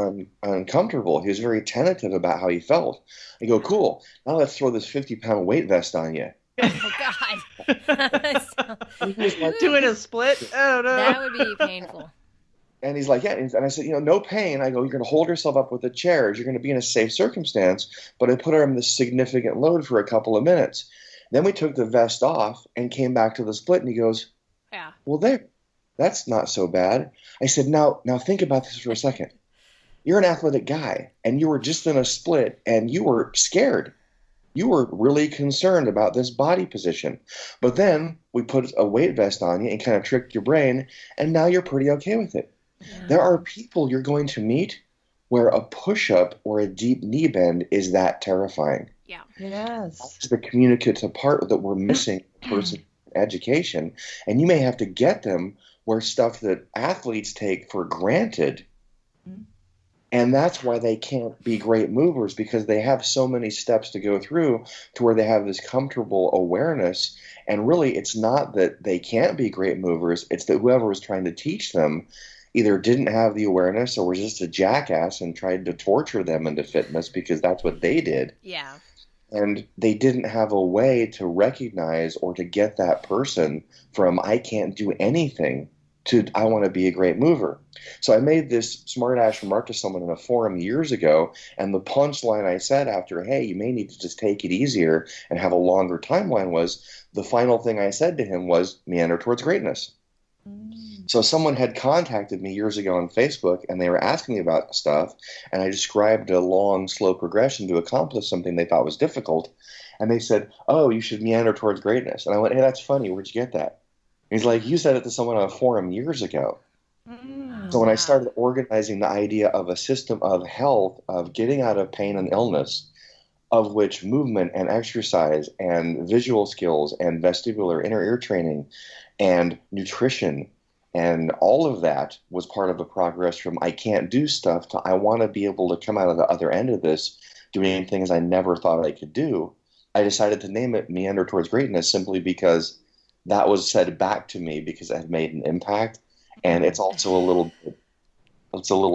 uncomfortable. He was very tentative about how he felt. I go, cool. Now let's throw this 50-pound weight vest on you. Oh God. And he was like, Doing a split? Oh, no. That would be painful. and he's like, yeah. And I said, no pain. I go, you're going to hold yourself up with the chairs. You're going to be in a safe circumstance. But I put him this significant load for a couple of minutes. Then we took the vest off and came back to the split, and he goes, Yeah. well, that's not so bad. I said, now think about this for a second. You're an athletic guy, and you were just in a split, and you were scared. You were really concerned about this body position. But then we put a weight vest on you and kind of tricked your brain, and now you're pretty okay with it. Yeah. There are people you're going to meet where a push-up or a deep knee bend is that terrifying. Yeah. Yes. That's the communicative part that we're missing in person education, and you may have to get them where stuff that athletes take for granted, and that's why they can't be great movers, because they have so many steps to go through to where they have this comfortable awareness. And really, it's not that they can't be great movers, it's that whoever was trying to teach them either didn't have the awareness or was just a jackass and tried to torture them into fitness because that's what they did. Yeah. And they didn't have a way to recognize or to get that person from I can't do anything to I want to be a great mover. So I made this smart-ass remark to someone in a forum years ago, and the punchline I said after, hey, you may need to just take it easier and have a longer timeline, was the final thing I said to him was meander towards greatness. So someone had contacted me years ago on Facebook, and they were asking me about stuff, and I described a long, slow progression to accomplish something they thought was difficult. And they said, oh, you should meander towards greatness. And I went, hey, that's funny. Where'd you get that? And he's like, you said it to someone on a forum years ago. So when I started organizing the idea of a system of health, of getting out of pain and illness, of which movement and exercise and visual skills and vestibular inner ear training and nutrition and all of that was part of the progress from I can't do stuff to I want to be able to come out of the other end of this doing things I never thought I could do. I decided to name it Meander Towards Greatness simply because that was said back to me because it had made an impact. And it's also a little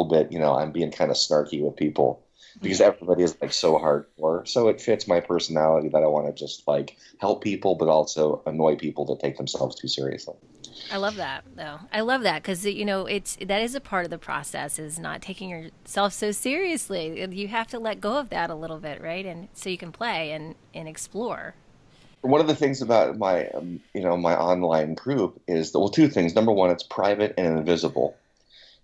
bit, I'm being kind of snarky with people because everybody is like so hardcore. So it fits my personality that I want to just like help people, but also annoy people that take themselves too seriously. I love that, though. I love that because that is a part of the process, is not taking yourself so seriously. You have to let go of that a little bit, right? And so you can play and explore. One of the things about my my online group is that, well, two things. Number one, it's private and invisible,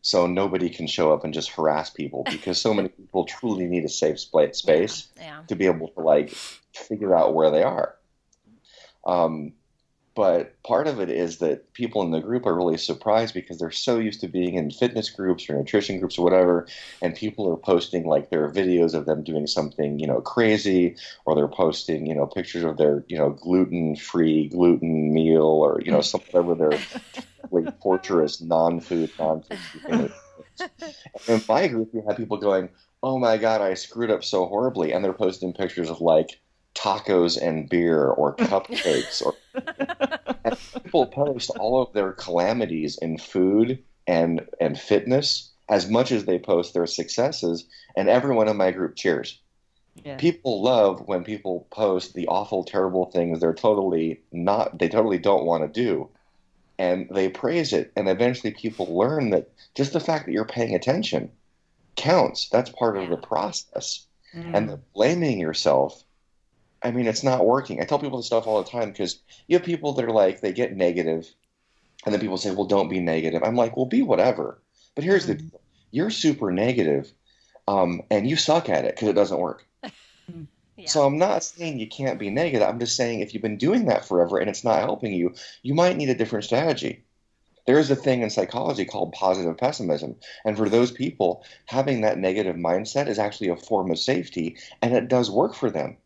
so nobody can show up and just harass people because so many people truly need a safe space to be able to like figure out where they are. But part of it is that people in the group are really surprised because they're so used to being in fitness groups or nutrition groups or whatever, and people are posting like their videos of them doing something, crazy, or they're posting, pictures of their, gluten-free gluten meal or, some whatever their like torturous non-food nonsense. In my group, we had people going, oh my God, I screwed up so horribly. And they're posting pictures of like tacos and beer or cupcakes, or and people post all of their calamities in food and fitness as much as they post their successes, and everyone in my group cheers. Yeah. People love when people post the awful, terrible things they totally don't want to do, and they praise it. And eventually people learn that just the fact that you're paying attention counts. That's part of the process. And the blaming yourself, I mean, it's not working. I tell people this stuff all the time because you have people that are like, they get negative, and then people say, well, don't be negative. I'm like, well, be whatever. But here's the deal. You're super negative, and you suck at it because it doesn't work. Yeah. So I'm not saying you can't be negative. I'm just saying if you've been doing that forever and it's not helping you, you might need a different strategy. There is a thing in psychology called positive pessimism. And for those people, having that negative mindset is actually a form of safety, and it does work for them.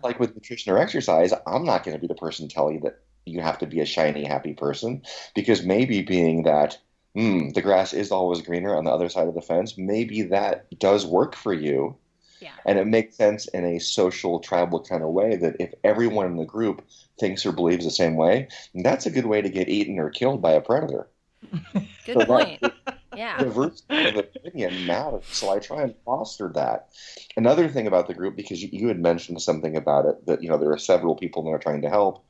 Like with nutrition or exercise, I'm not going to be the person to tell you that you have to be a shiny, happy person, because maybe being that, the grass is always greener on the other side of the fence, maybe that does work for you. Yeah. And it makes sense in a social, tribal kind of way that if everyone in the group thinks or believes the same way, that's a good way to get eaten or killed by a predator. Good point. Yeah. Diversity of opinion matters. So I try and foster that. Another thing about the group, because you had mentioned something about it, that there are several people that are trying to help.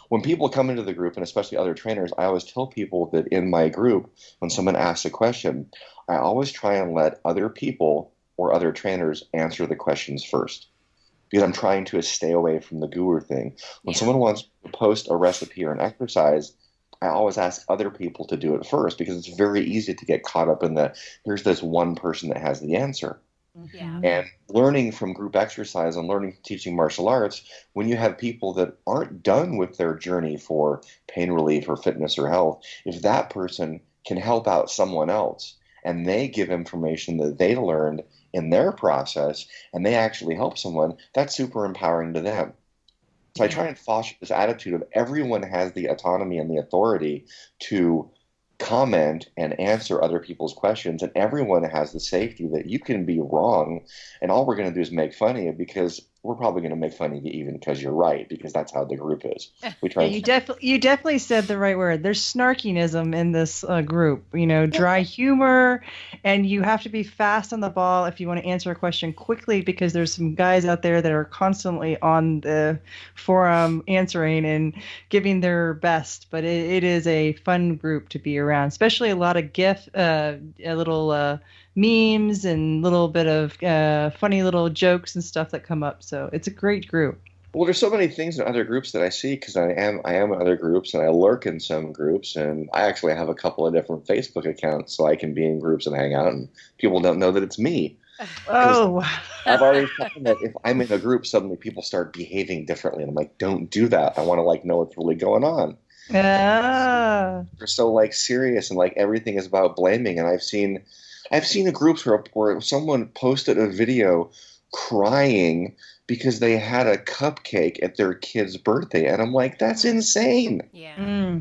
When people come into the group, and especially other trainers, I always tell people that in my group, when someone asks a question, I always try and let other people or other trainers answer the questions first, because I'm trying to stay away from the guru thing. When someone wants to post a recipe or an exercise, I always ask other people to do it first, because it's very easy to get caught up in here's this one person that has the answer. Yeah. And learning from group exercise and learning from teaching martial arts, when you have people that aren't done with their journey for pain relief or fitness or health, if that person can help out someone else and they give information that they learned in their process and they actually help someone, that's super empowering to them. So I try and foster this attitude of everyone has the autonomy and the authority to comment and answer other people's questions, and everyone has the safety that you can be wrong, and all we're going to do is make fun of you, because we're probably going to make fun of you even because you're right, because that's how the group is. We try. You definitely said the right word. There's snarkiness in this group, dry humor, and you have to be fast on the ball if you want to answer a question quickly, because there's some guys out there that are constantly on the forum answering and giving their best. But it is a fun group to be around, especially a lot of little memes and little bit of funny little jokes and stuff that come up. So it's a great group. Well, there's so many things in other groups that I see, because I am in other groups and I lurk in some groups, and I actually have a couple of different Facebook accounts so I can be in groups and hang out, and people don't know that it's me. Oh, I've already found that if I'm in a group, suddenly people start behaving differently, and I'm like, don't do that. I want to know what's really going on. They're so serious, and everything is about blaming. And I've seen a groups where someone posted a video crying because they had a cupcake at their kid's birthday, and I'm like, that's insane. Yeah.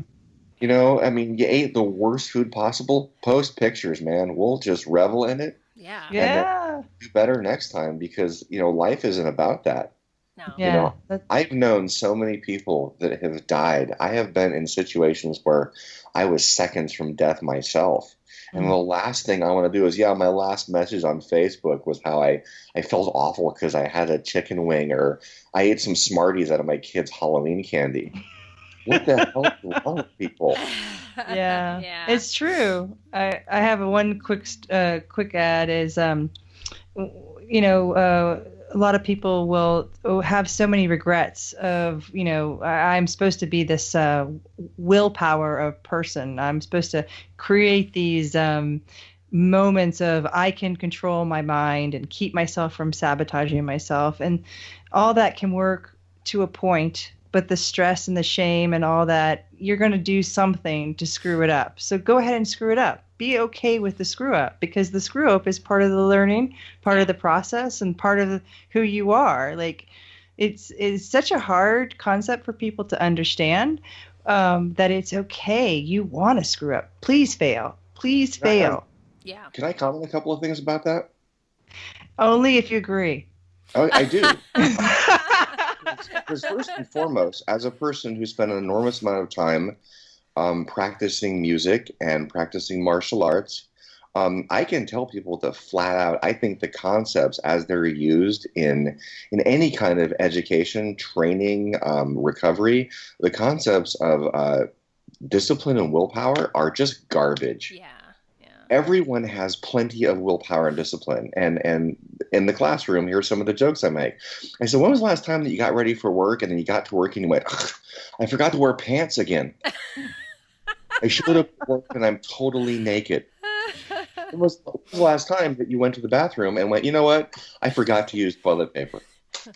I mean, you ate the worst food possible. Post pictures, man. We'll just revel in it. Yeah. And do better next time, because life isn't about that. No. Yeah. I've known so many people that have died. I have been in situations where I was seconds from death myself. And the last thing I want to do is, my last message on Facebook was how I felt awful because I had a chicken wing, or I ate some Smarties out of my kid's Halloween candy. What the hell is wrong with people? Yeah, it's true. I have one quick ad is, a lot of people will have so many regrets of, I'm supposed to be this willpower of person. I'm supposed to create these moments of I can control my mind and keep myself from sabotaging myself. And all that can work to a point, but the stress and the shame and all that, you're going to do something to screw it up. So go ahead and screw it up. Be okay with the screw up, because the screw up is part of the learning, part of the process, and part of who you are. It's such a hard concept for people to understand, that it's okay. You want to screw up. Please fail. Please fail. Yeah. Can I comment a couple of things about that? Only if you agree. I do. Because first and foremost, as a person who spent an enormous amount of time practicing music and practicing martial arts, I can tell people that flat out, I think the concepts as they're used in any kind of education, training, recovery, the concepts of discipline and willpower are just garbage. Yeah. Everyone has plenty of willpower and discipline. And in the classroom, here's some of the jokes I make. I said, when was the last time that you got ready for work and then you got to work and you went, I forgot to wear pants again. I showed up at work and I'm totally naked. When was the last time that you went to the bathroom and went, you know what? I forgot to use toilet paper.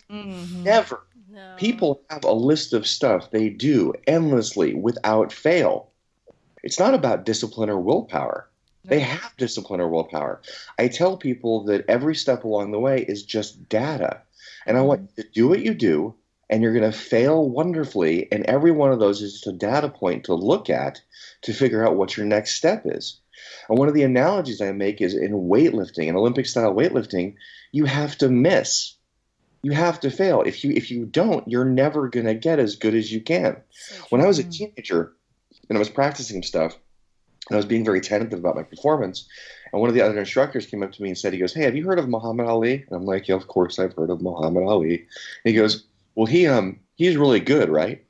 Mm-hmm. Never. No. People have a list of stuff they do endlessly without fail. It's not about discipline or willpower. They have discipline or willpower. I tell people that every step along the way is just data. And I want you to do what you do, and you're going to fail wonderfully. And every one of those is just a data point to look at to figure out what your next step is. And one of the analogies I make is in weightlifting, in Olympic-style weightlifting, you have to miss. You have to fail. If you don't, you're never going to get as good as you can. When I was a teenager and I was practicing stuff, and I was being very tentative about my performance, and one of the other instructors came up to me and said, he goes, hey, have you heard of Muhammad Ali? And I'm like, yeah, of course I've heard of Muhammad Ali. And he goes, well, he's really good, right?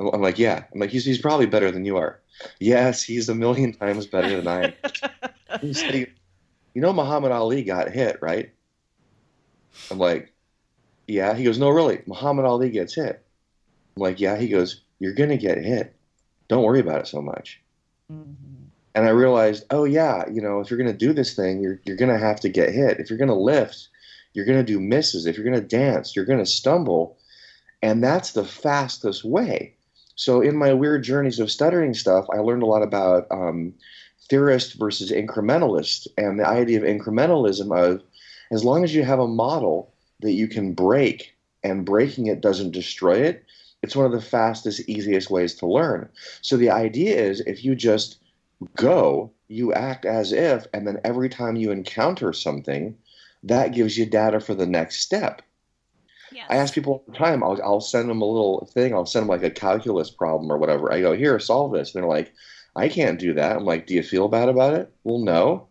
I'm like, yeah. I'm like, he's probably better than you are. Yes, he's a million times better than I am. He said, you know Muhammad Ali got hit, right? I'm like, yeah. He goes, no, really, Muhammad Ali gets hit. I'm like, yeah. He goes, you're going to get hit. Don't worry about it so much. Mm-hmm. And I realized, oh, yeah, if you're going to do this thing, you're going to have to get hit. If you're going to lift, you're going to do misses. If you're going to dance, you're going to stumble. And that's the fastest way. So in my weird journeys of studying stuff, I learned a lot about theorist versus incrementalist, and the idea of incrementalism of as long as you have a model that you can break and breaking it doesn't destroy it, it's one of the fastest, easiest ways to learn. So the idea is if you just go, you act as if, and then every time you encounter something, that gives you data for the next step. Yes. I ask people all the time, I'll send them a little thing, I'll send them like a calculus problem or whatever. I go, here, solve this. And they're like, I can't do that. I'm like, do you feel bad about it? Well, no.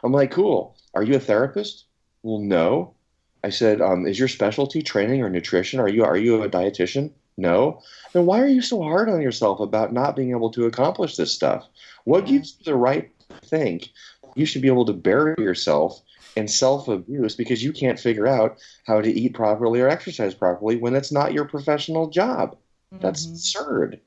I'm like, cool. Are you a therapist? Well, no. I said, is your specialty training or nutrition? Are you a dietitian? No. Then why are you so hard on yourself about not being able to accomplish this stuff? What gives you the right to think you should be able to bury yourself in self-abuse because you can't figure out how to eat properly or exercise properly when it's not your professional job? That's absurd.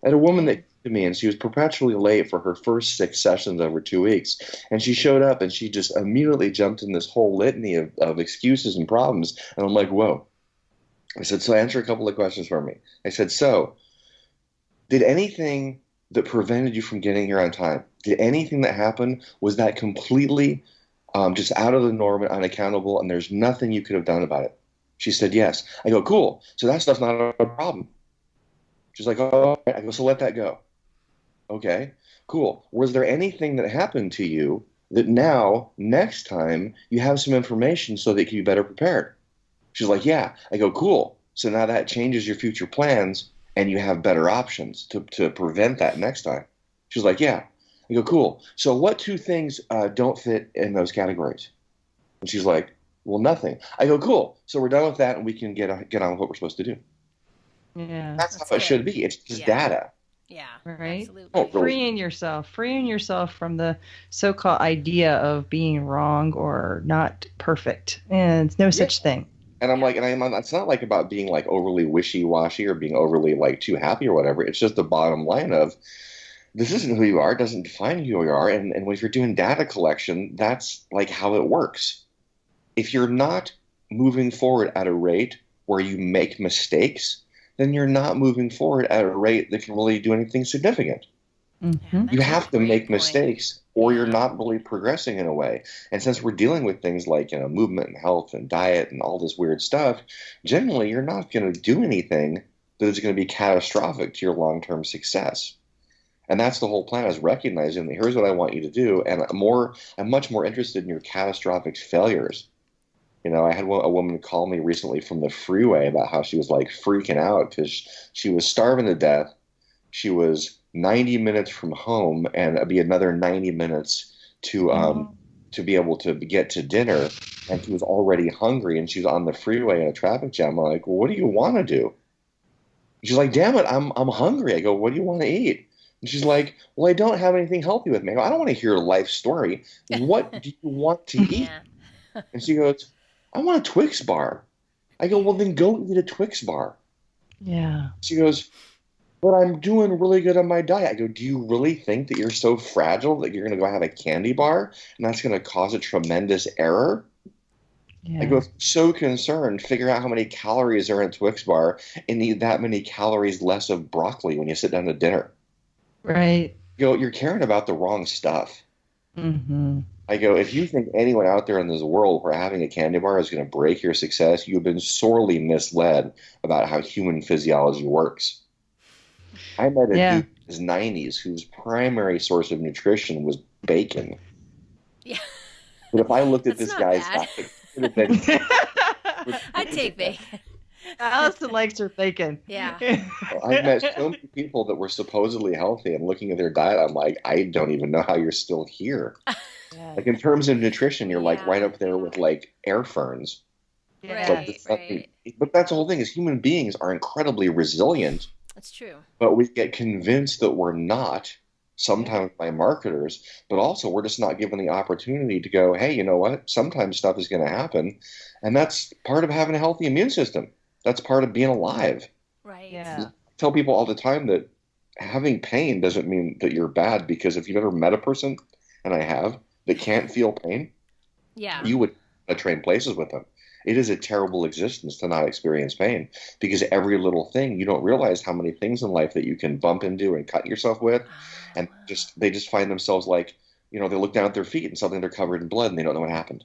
I had a woman that came to me, and she was perpetually late for her first 6 sessions over 2 weeks. And she showed up, and she just immediately jumped in this whole litany of excuses and problems. And I'm like, whoa. I said, so answer a couple of questions for me. I said, so did anything that prevented you from getting here on time, did anything that happened, was that completely just out of the norm and unaccountable, and there's nothing you could have done about it? She said, yes. I go, cool. So that stuff's not a problem. She's like, oh, I go, so let that go. Okay, cool. Was there anything that happened to you that now, next time, you have some information so that you can be better prepared? She's like, yeah. I go, cool. So now that changes your future plans and you have better options to prevent that next time. She's like, yeah. I go, cool. So what 2 things don't fit in those categories? And she's like, well, nothing. I go, cool. So we're done with that and we can get on with what we're supposed to do. Yeah. That's how it should be. It's just data. Yeah, right. Absolutely. Oh, freeing yourself from the so-called idea of being wrong or not perfect. And it's no such thing. And I'm like, it's not like about being like overly wishy-washy or being overly like too happy or whatever. It's just the bottom line of this isn't who you are. It doesn't define who you are. And if you're doing data collection, that's like how it works. If you're not moving forward at a rate where you make mistakes, then you're not moving forward at a rate that can really do anything significant. Mm-hmm. You have to make mistakes or you're not really progressing in a way. And since we're dealing with things like movement and health and diet and all this weird stuff, generally you're not going to do anything that is going to be catastrophic to your long-term success. And that's the whole plan, is recognizing that here's what I want you to do, and I'm much more interested in your catastrophic failures I had a woman call me recently from the freeway about how she was like freaking out because she was starving to death. She was 90 minutes from home, and it'd be another 90 minutes to be able to get to dinner, and she was already hungry, and she's on the freeway in a traffic jam. I'm like, well, what do you want to do? She's like, damn it, I'm hungry. I go, what do you want to eat? And she's like, well, I don't have anything healthy with me. I go, I don't want to hear your life story. What do you want to eat? Yeah. And she goes, I want a Twix bar. I go, well, then go eat a Twix bar. Yeah. She goes, but I'm doing really good on my diet. I go, do you really think that you're so fragile that you're going to go have a candy bar and that's going to cause a tremendous error? Yeah. I go, if you're so concerned, figure out how many calories are in a Twix bar and eat that many calories less of broccoli when you sit down to dinner. Right. You go, you're caring about the wrong stuff. Mm-hmm. I go, if you think anyone out there in this world where having a candy bar is going to break your success, you've been sorely misled about how human physiology works. I met a dude in his 90s whose primary source of nutrition was bacon. Yeah. But if I looked at That's this not guy's bad. diet, it would have been I'd take bacon. Allison likes her bacon. Yeah. I've met so many people that were supposedly healthy, and looking at their diet, I'm like, I don't even know how you're still here. Yeah. Like in terms of nutrition, you're like Yeah. right up there with like air ferns. Yeah. Right. But that's the whole thing is human beings are incredibly resilient, That's true. but we get convinced that we're not, sometimes by marketers, but also we're just not given the opportunity to go, hey, you know what? Sometimes stuff is going to happen, and that's part of having a healthy immune system. That's part of being alive. Right. Yeah. I tell people all the time that having pain doesn't mean that you're bad, because if you've ever met a person, and I have, that can't feel pain, Yeah. you would trade places with them. It is a terrible existence to not experience pain, because every little thing, you don't realize how many things in life that you can bump into and cut yourself with, and they just find themselves like, they look down at their feet and suddenly they're covered in blood and they don't know what happened.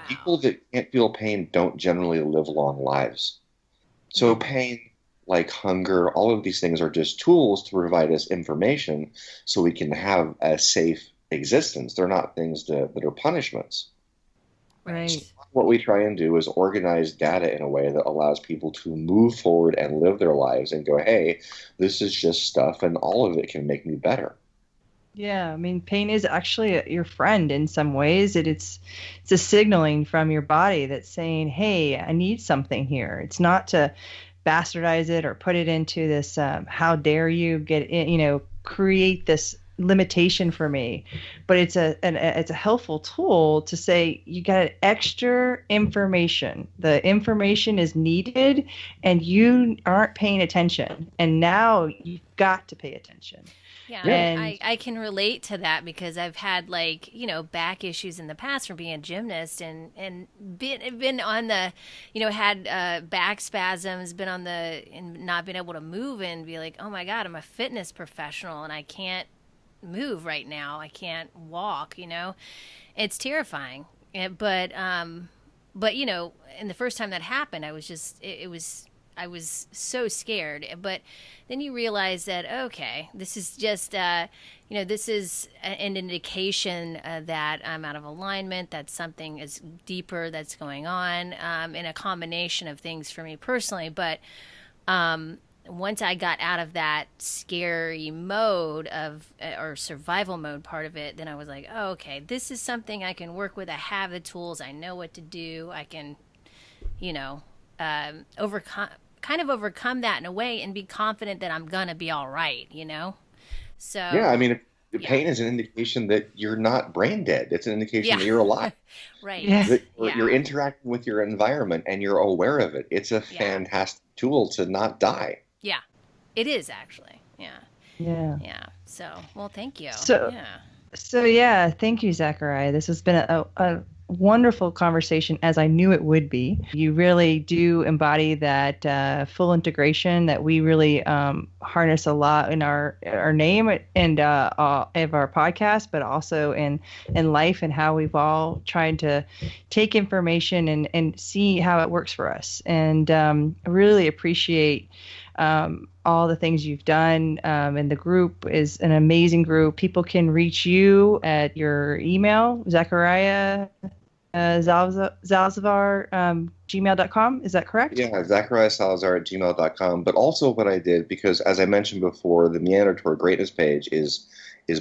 People that can't feel pain don't generally live long lives. So pain, like hunger, all of these things are just tools to provide us information so we can have a safe existence. They're not things that are punishments. Right. What we try and do is organize data in a way that allows people to move forward and live their lives and go, hey, this is just stuff and all of it can make me better. Yeah, I mean, pain is actually your friend in some ways. It's a signaling from your body that's saying, hey, I need something here. It's not to bastardize it or put it into this, how dare you get in, create this limitation for me, but it's a helpful tool to say you got extra information. The information is needed and you aren't paying attention, and now you've got to pay attention. Yeah, And- I can relate to that because I've had back issues in the past from being a gymnast and been on the, had back spasms, been on the, and not been able to move and be like, oh my God, I'm a fitness professional and I can't move right now. I can't walk, it's terrifying. But, and the first time that happened, I was just, I was so scared. But then you realize that, okay, this is just, this is an indication that I'm out of alignment, that something is deeper that's going on, in a combination of things for me personally. But once I got out of that scary mode or survival mode part of it, then I was like, oh, okay, this is something I can work with. I have the tools. I know what to do. I can, overcome that in a way and be confident that I'm going to be all right, So Yeah, I mean, pain is an indication that you're not brain dead. It's an indication that you're alive. Right. Yeah. That you're interacting with your environment and you're aware of it. It's a fantastic tool to not die. Yeah, it is actually. Yeah. Yeah. Yeah. So, well, thank you. So thank you, Zachariah. This has been a wonderful conversation, as I knew it would be. You really do embody that full integration that we really harness a lot in our name and of our podcast, but also in life and how we've all tried to take information and see how it works for us. And I really appreciate all the things you've done, and the group is an amazing group. People can reach you at your email, Zachariah. Zalzavar, gmail.com. Is that correct? Yeah, Zachariah Salazar at gmail.com. But also what I did, because as I mentioned before, the Meander Toward Greatness page is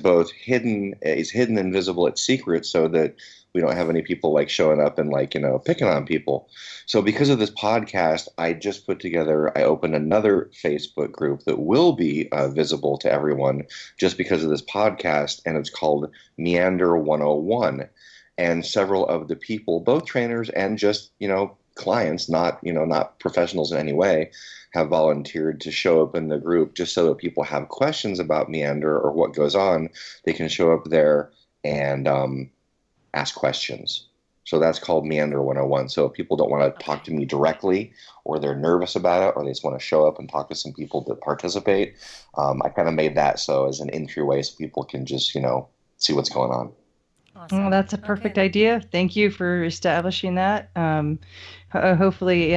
both hidden, is hidden and visible. It's secret so that we don't have any people like showing up and like, picking on people. So because of this podcast, I just put together, I opened another Facebook group that will be visible to everyone just because of this podcast. And it's called Meander 101. And several of the people, both trainers and just, clients, not professionals in any way, have volunteered to show up in the group just so that people have questions about Meander or what goes on. They can show up there and ask questions. So that's called Meander 101. So if people don't want to talk to me directly, or they're nervous about it, or they just want to show up and talk to some people that participate, I kind of made that so as an entryway so people can just, see what's going on. Awesome. Well, that's a perfect idea. Thank you for establishing that. Hopefully,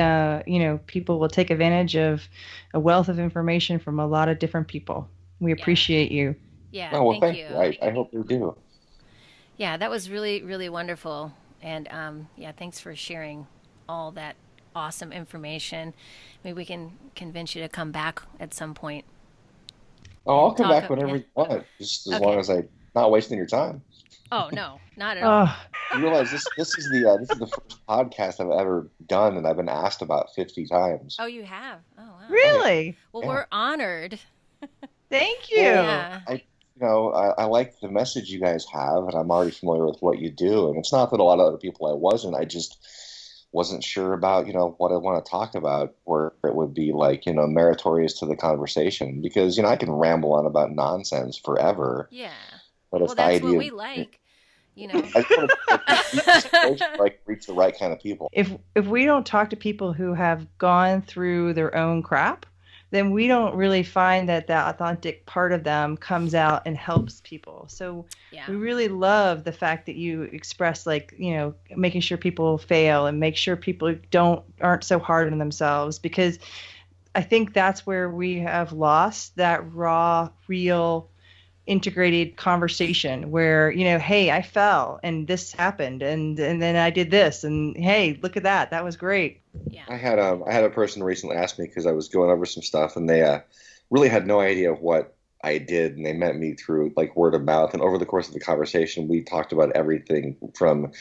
people will take advantage of a wealth of information from a lot of different people. We appreciate you. Yeah, oh, well, thank you. I hope they do. Yeah, that was really, really wonderful. And thanks for sharing all that awesome information. Maybe we can convince you to come back at some point. Oh, I'll come back whenever you want, just as long as I'm not wasting your time. Oh no, not at all. You realize this is the first podcast I've ever done, and I've been asked about 50 times. Oh, you have? Oh, wow. Really? Well, we're honored. Thank you. Yeah. I like the message you guys have, and I'm already familiar with what you do. And it's not that a lot of other people I wasn't. I just wasn't sure about, what I want to talk about, where it would be like, meritorious to the conversation. Because, I can ramble on about nonsense forever. Yeah. But well, that's what we like. I just want to reach the right kind of people. If we don't talk to people who have gone through their own crap, then we don't really find that authentic part of them comes out and helps people. So we really love the fact that you express making sure people fail and make sure people aren't so hard on themselves, because I think that's where we have lost that raw, real, integrated conversation where, hey, I fell and this happened and then I did this and hey, look at that. That was great. Yeah. I had a person recently ask me, because I was going over some stuff, and they really had no idea what I did, and they met me through like word of mouth. And over the course of the conversation, we talked about everything from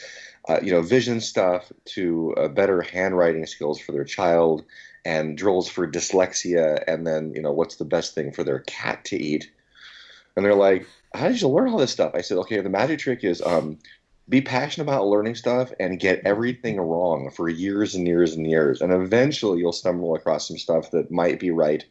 vision stuff to better handwriting skills for their child, and drills for dyslexia, and then what's the best thing for their cat to eat. And they're like, how did you learn all this stuff? I said, okay, the magic trick is be passionate about learning stuff and get everything wrong for years and years and years. And eventually you'll stumble across some stuff that might be right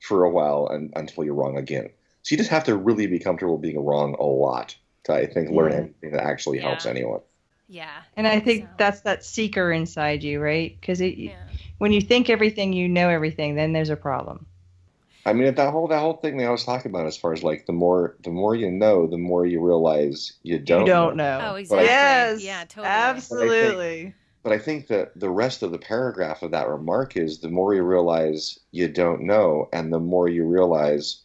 for a while until you're wrong again. So you just have to really be comfortable being wrong a lot to, I think, learn anything that actually helps anyone. Yeah. And I think that's that seeker inside you, right? Because when you think everything, you know everything, then there's a problem. I mean, that whole thing they always talk about, as far as like the more you know, the more you realize you don't know. Oh, exactly. Yes. Yeah, totally. Absolutely. But I think that the rest of the paragraph of that remark is the more you realize you don't know, and the more you realize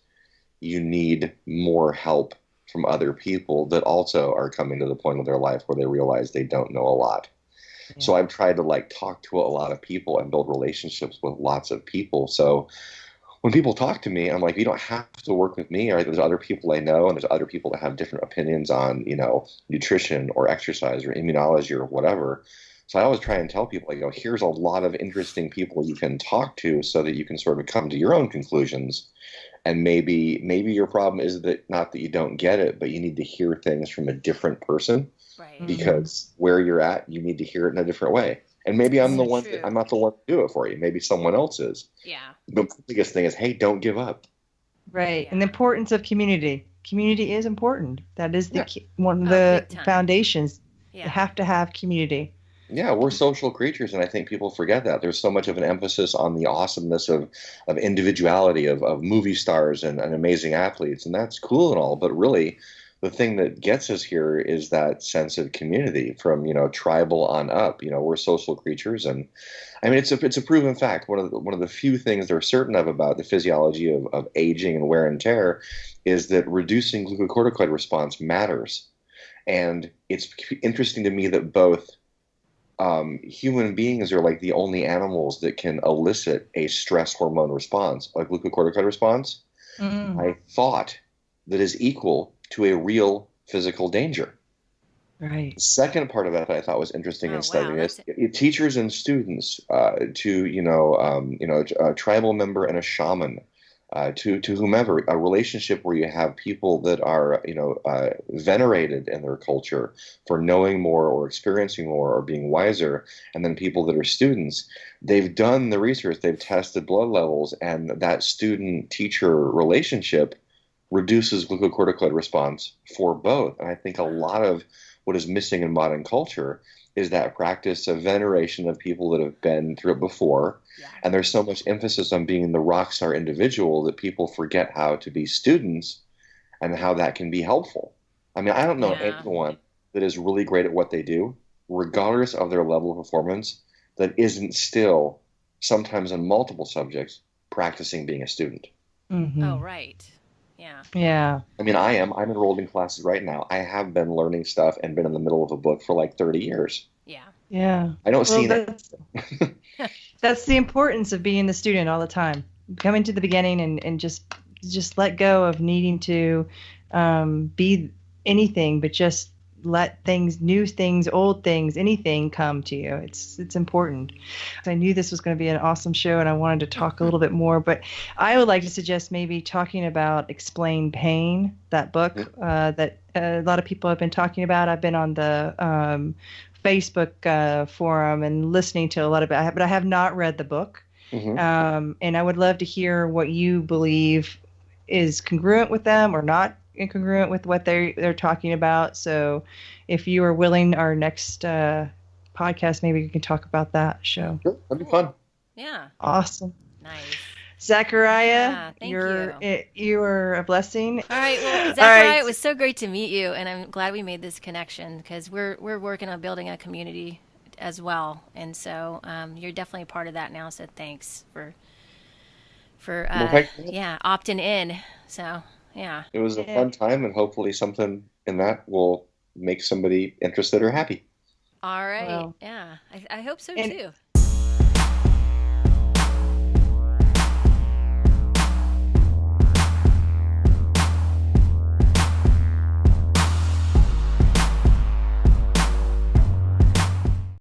you need more help from other people that also are coming to the point of their life where they realize they don't know a lot. Yeah. So I've tried to talk to a lot of people and build relationships with lots of people. So when people talk to me, I'm like, you don't have to work with me. Right? There's other people I know, and there's other people that have different opinions on, nutrition or exercise or immunology or whatever. So I always try and tell people, here's a lot of interesting people you can talk to so that you can sort of come to your own conclusions. And maybe your problem is that not that you don't get it, but you need to hear things from a different person. Right. Because where you're at, you need to hear it in a different way. And maybe I'm not the one to do it for you. Maybe someone else is. Yeah. The biggest thing is, hey, don't give up. Right. Yeah. And the importance of community. Community is important. That is one of the foundations. Yeah. You have to have community. Yeah, we're social creatures, and I think people forget that. There's so much of an emphasis on the awesomeness of individuality, of movie stars and amazing athletes, and that's cool and all, but really the thing that gets us here is that sense of community from, tribal on up. We're social creatures. And I mean, it's a proven fact. One of the few things that are certain about the physiology of aging and wear and tear is that reducing glucocorticoid response matters. And it's interesting to me that both human beings are like the only animals that can elicit a stress hormone response, a glucocorticoid response, Mm, I thought that is equal to a real physical danger. right. The second part of that I thought was interesting in Oh, wow. studying is teachers and students to a tribal member and a shaman to whomever, a relationship where you have people that are venerated in their culture for knowing more or experiencing more or being wiser, and then people that are students. They've done the research, they've tested blood levels, and that student teacher relationship reduces glucocorticoid response for both. And I think a lot of what is missing in modern culture is that practice of veneration of people that have been through it before. Yeah. And there's so much emphasis on being the rock star individual that people forget how to be students and how that can be helpful. I mean, I don't know Yeah. anyone that is really great at what they do, regardless of their level of performance, that isn't still, sometimes in multiple subjects, practicing being a student. Hmm. Oh, right. Yeah. Yeah. I mean, I'm enrolled in classes right now. I have been learning stuff and been in the middle of a book for like 30 years. Yeah. Yeah. I don't Well, see that. that's the importance of being the student all the time. Coming to the beginning and just let go of needing to be anything, but just let things, new things, old things, anything come to you. It's important. I knew this was going to be an awesome show, and I wanted to talk a little bit more. But I would like to suggest maybe talking about Explain Pain, that book that a lot of people have been talking about. I've been on the Facebook forum and listening to a lot of it, but I have not read the book. Mm-hmm. And I would love to hear what you believe is congruent with them or not incongruent with what they're talking about. So if you are willing, our next podcast, maybe we can talk about that show. Sure, that'd be fun. Yeah. Awesome. Nice. Zachariah, Yeah, thank you. You are a blessing. All right, well, All Zachariah, right. it was so great to meet you, and I'm glad we made this connection because we're working on building a community as well, and so you're definitely a part of that now. So thanks for Thank you. opting in. So yeah, It was a fun time, and hopefully something in that will make somebody interested or happy. all right, Well, yeah, I hope so and too.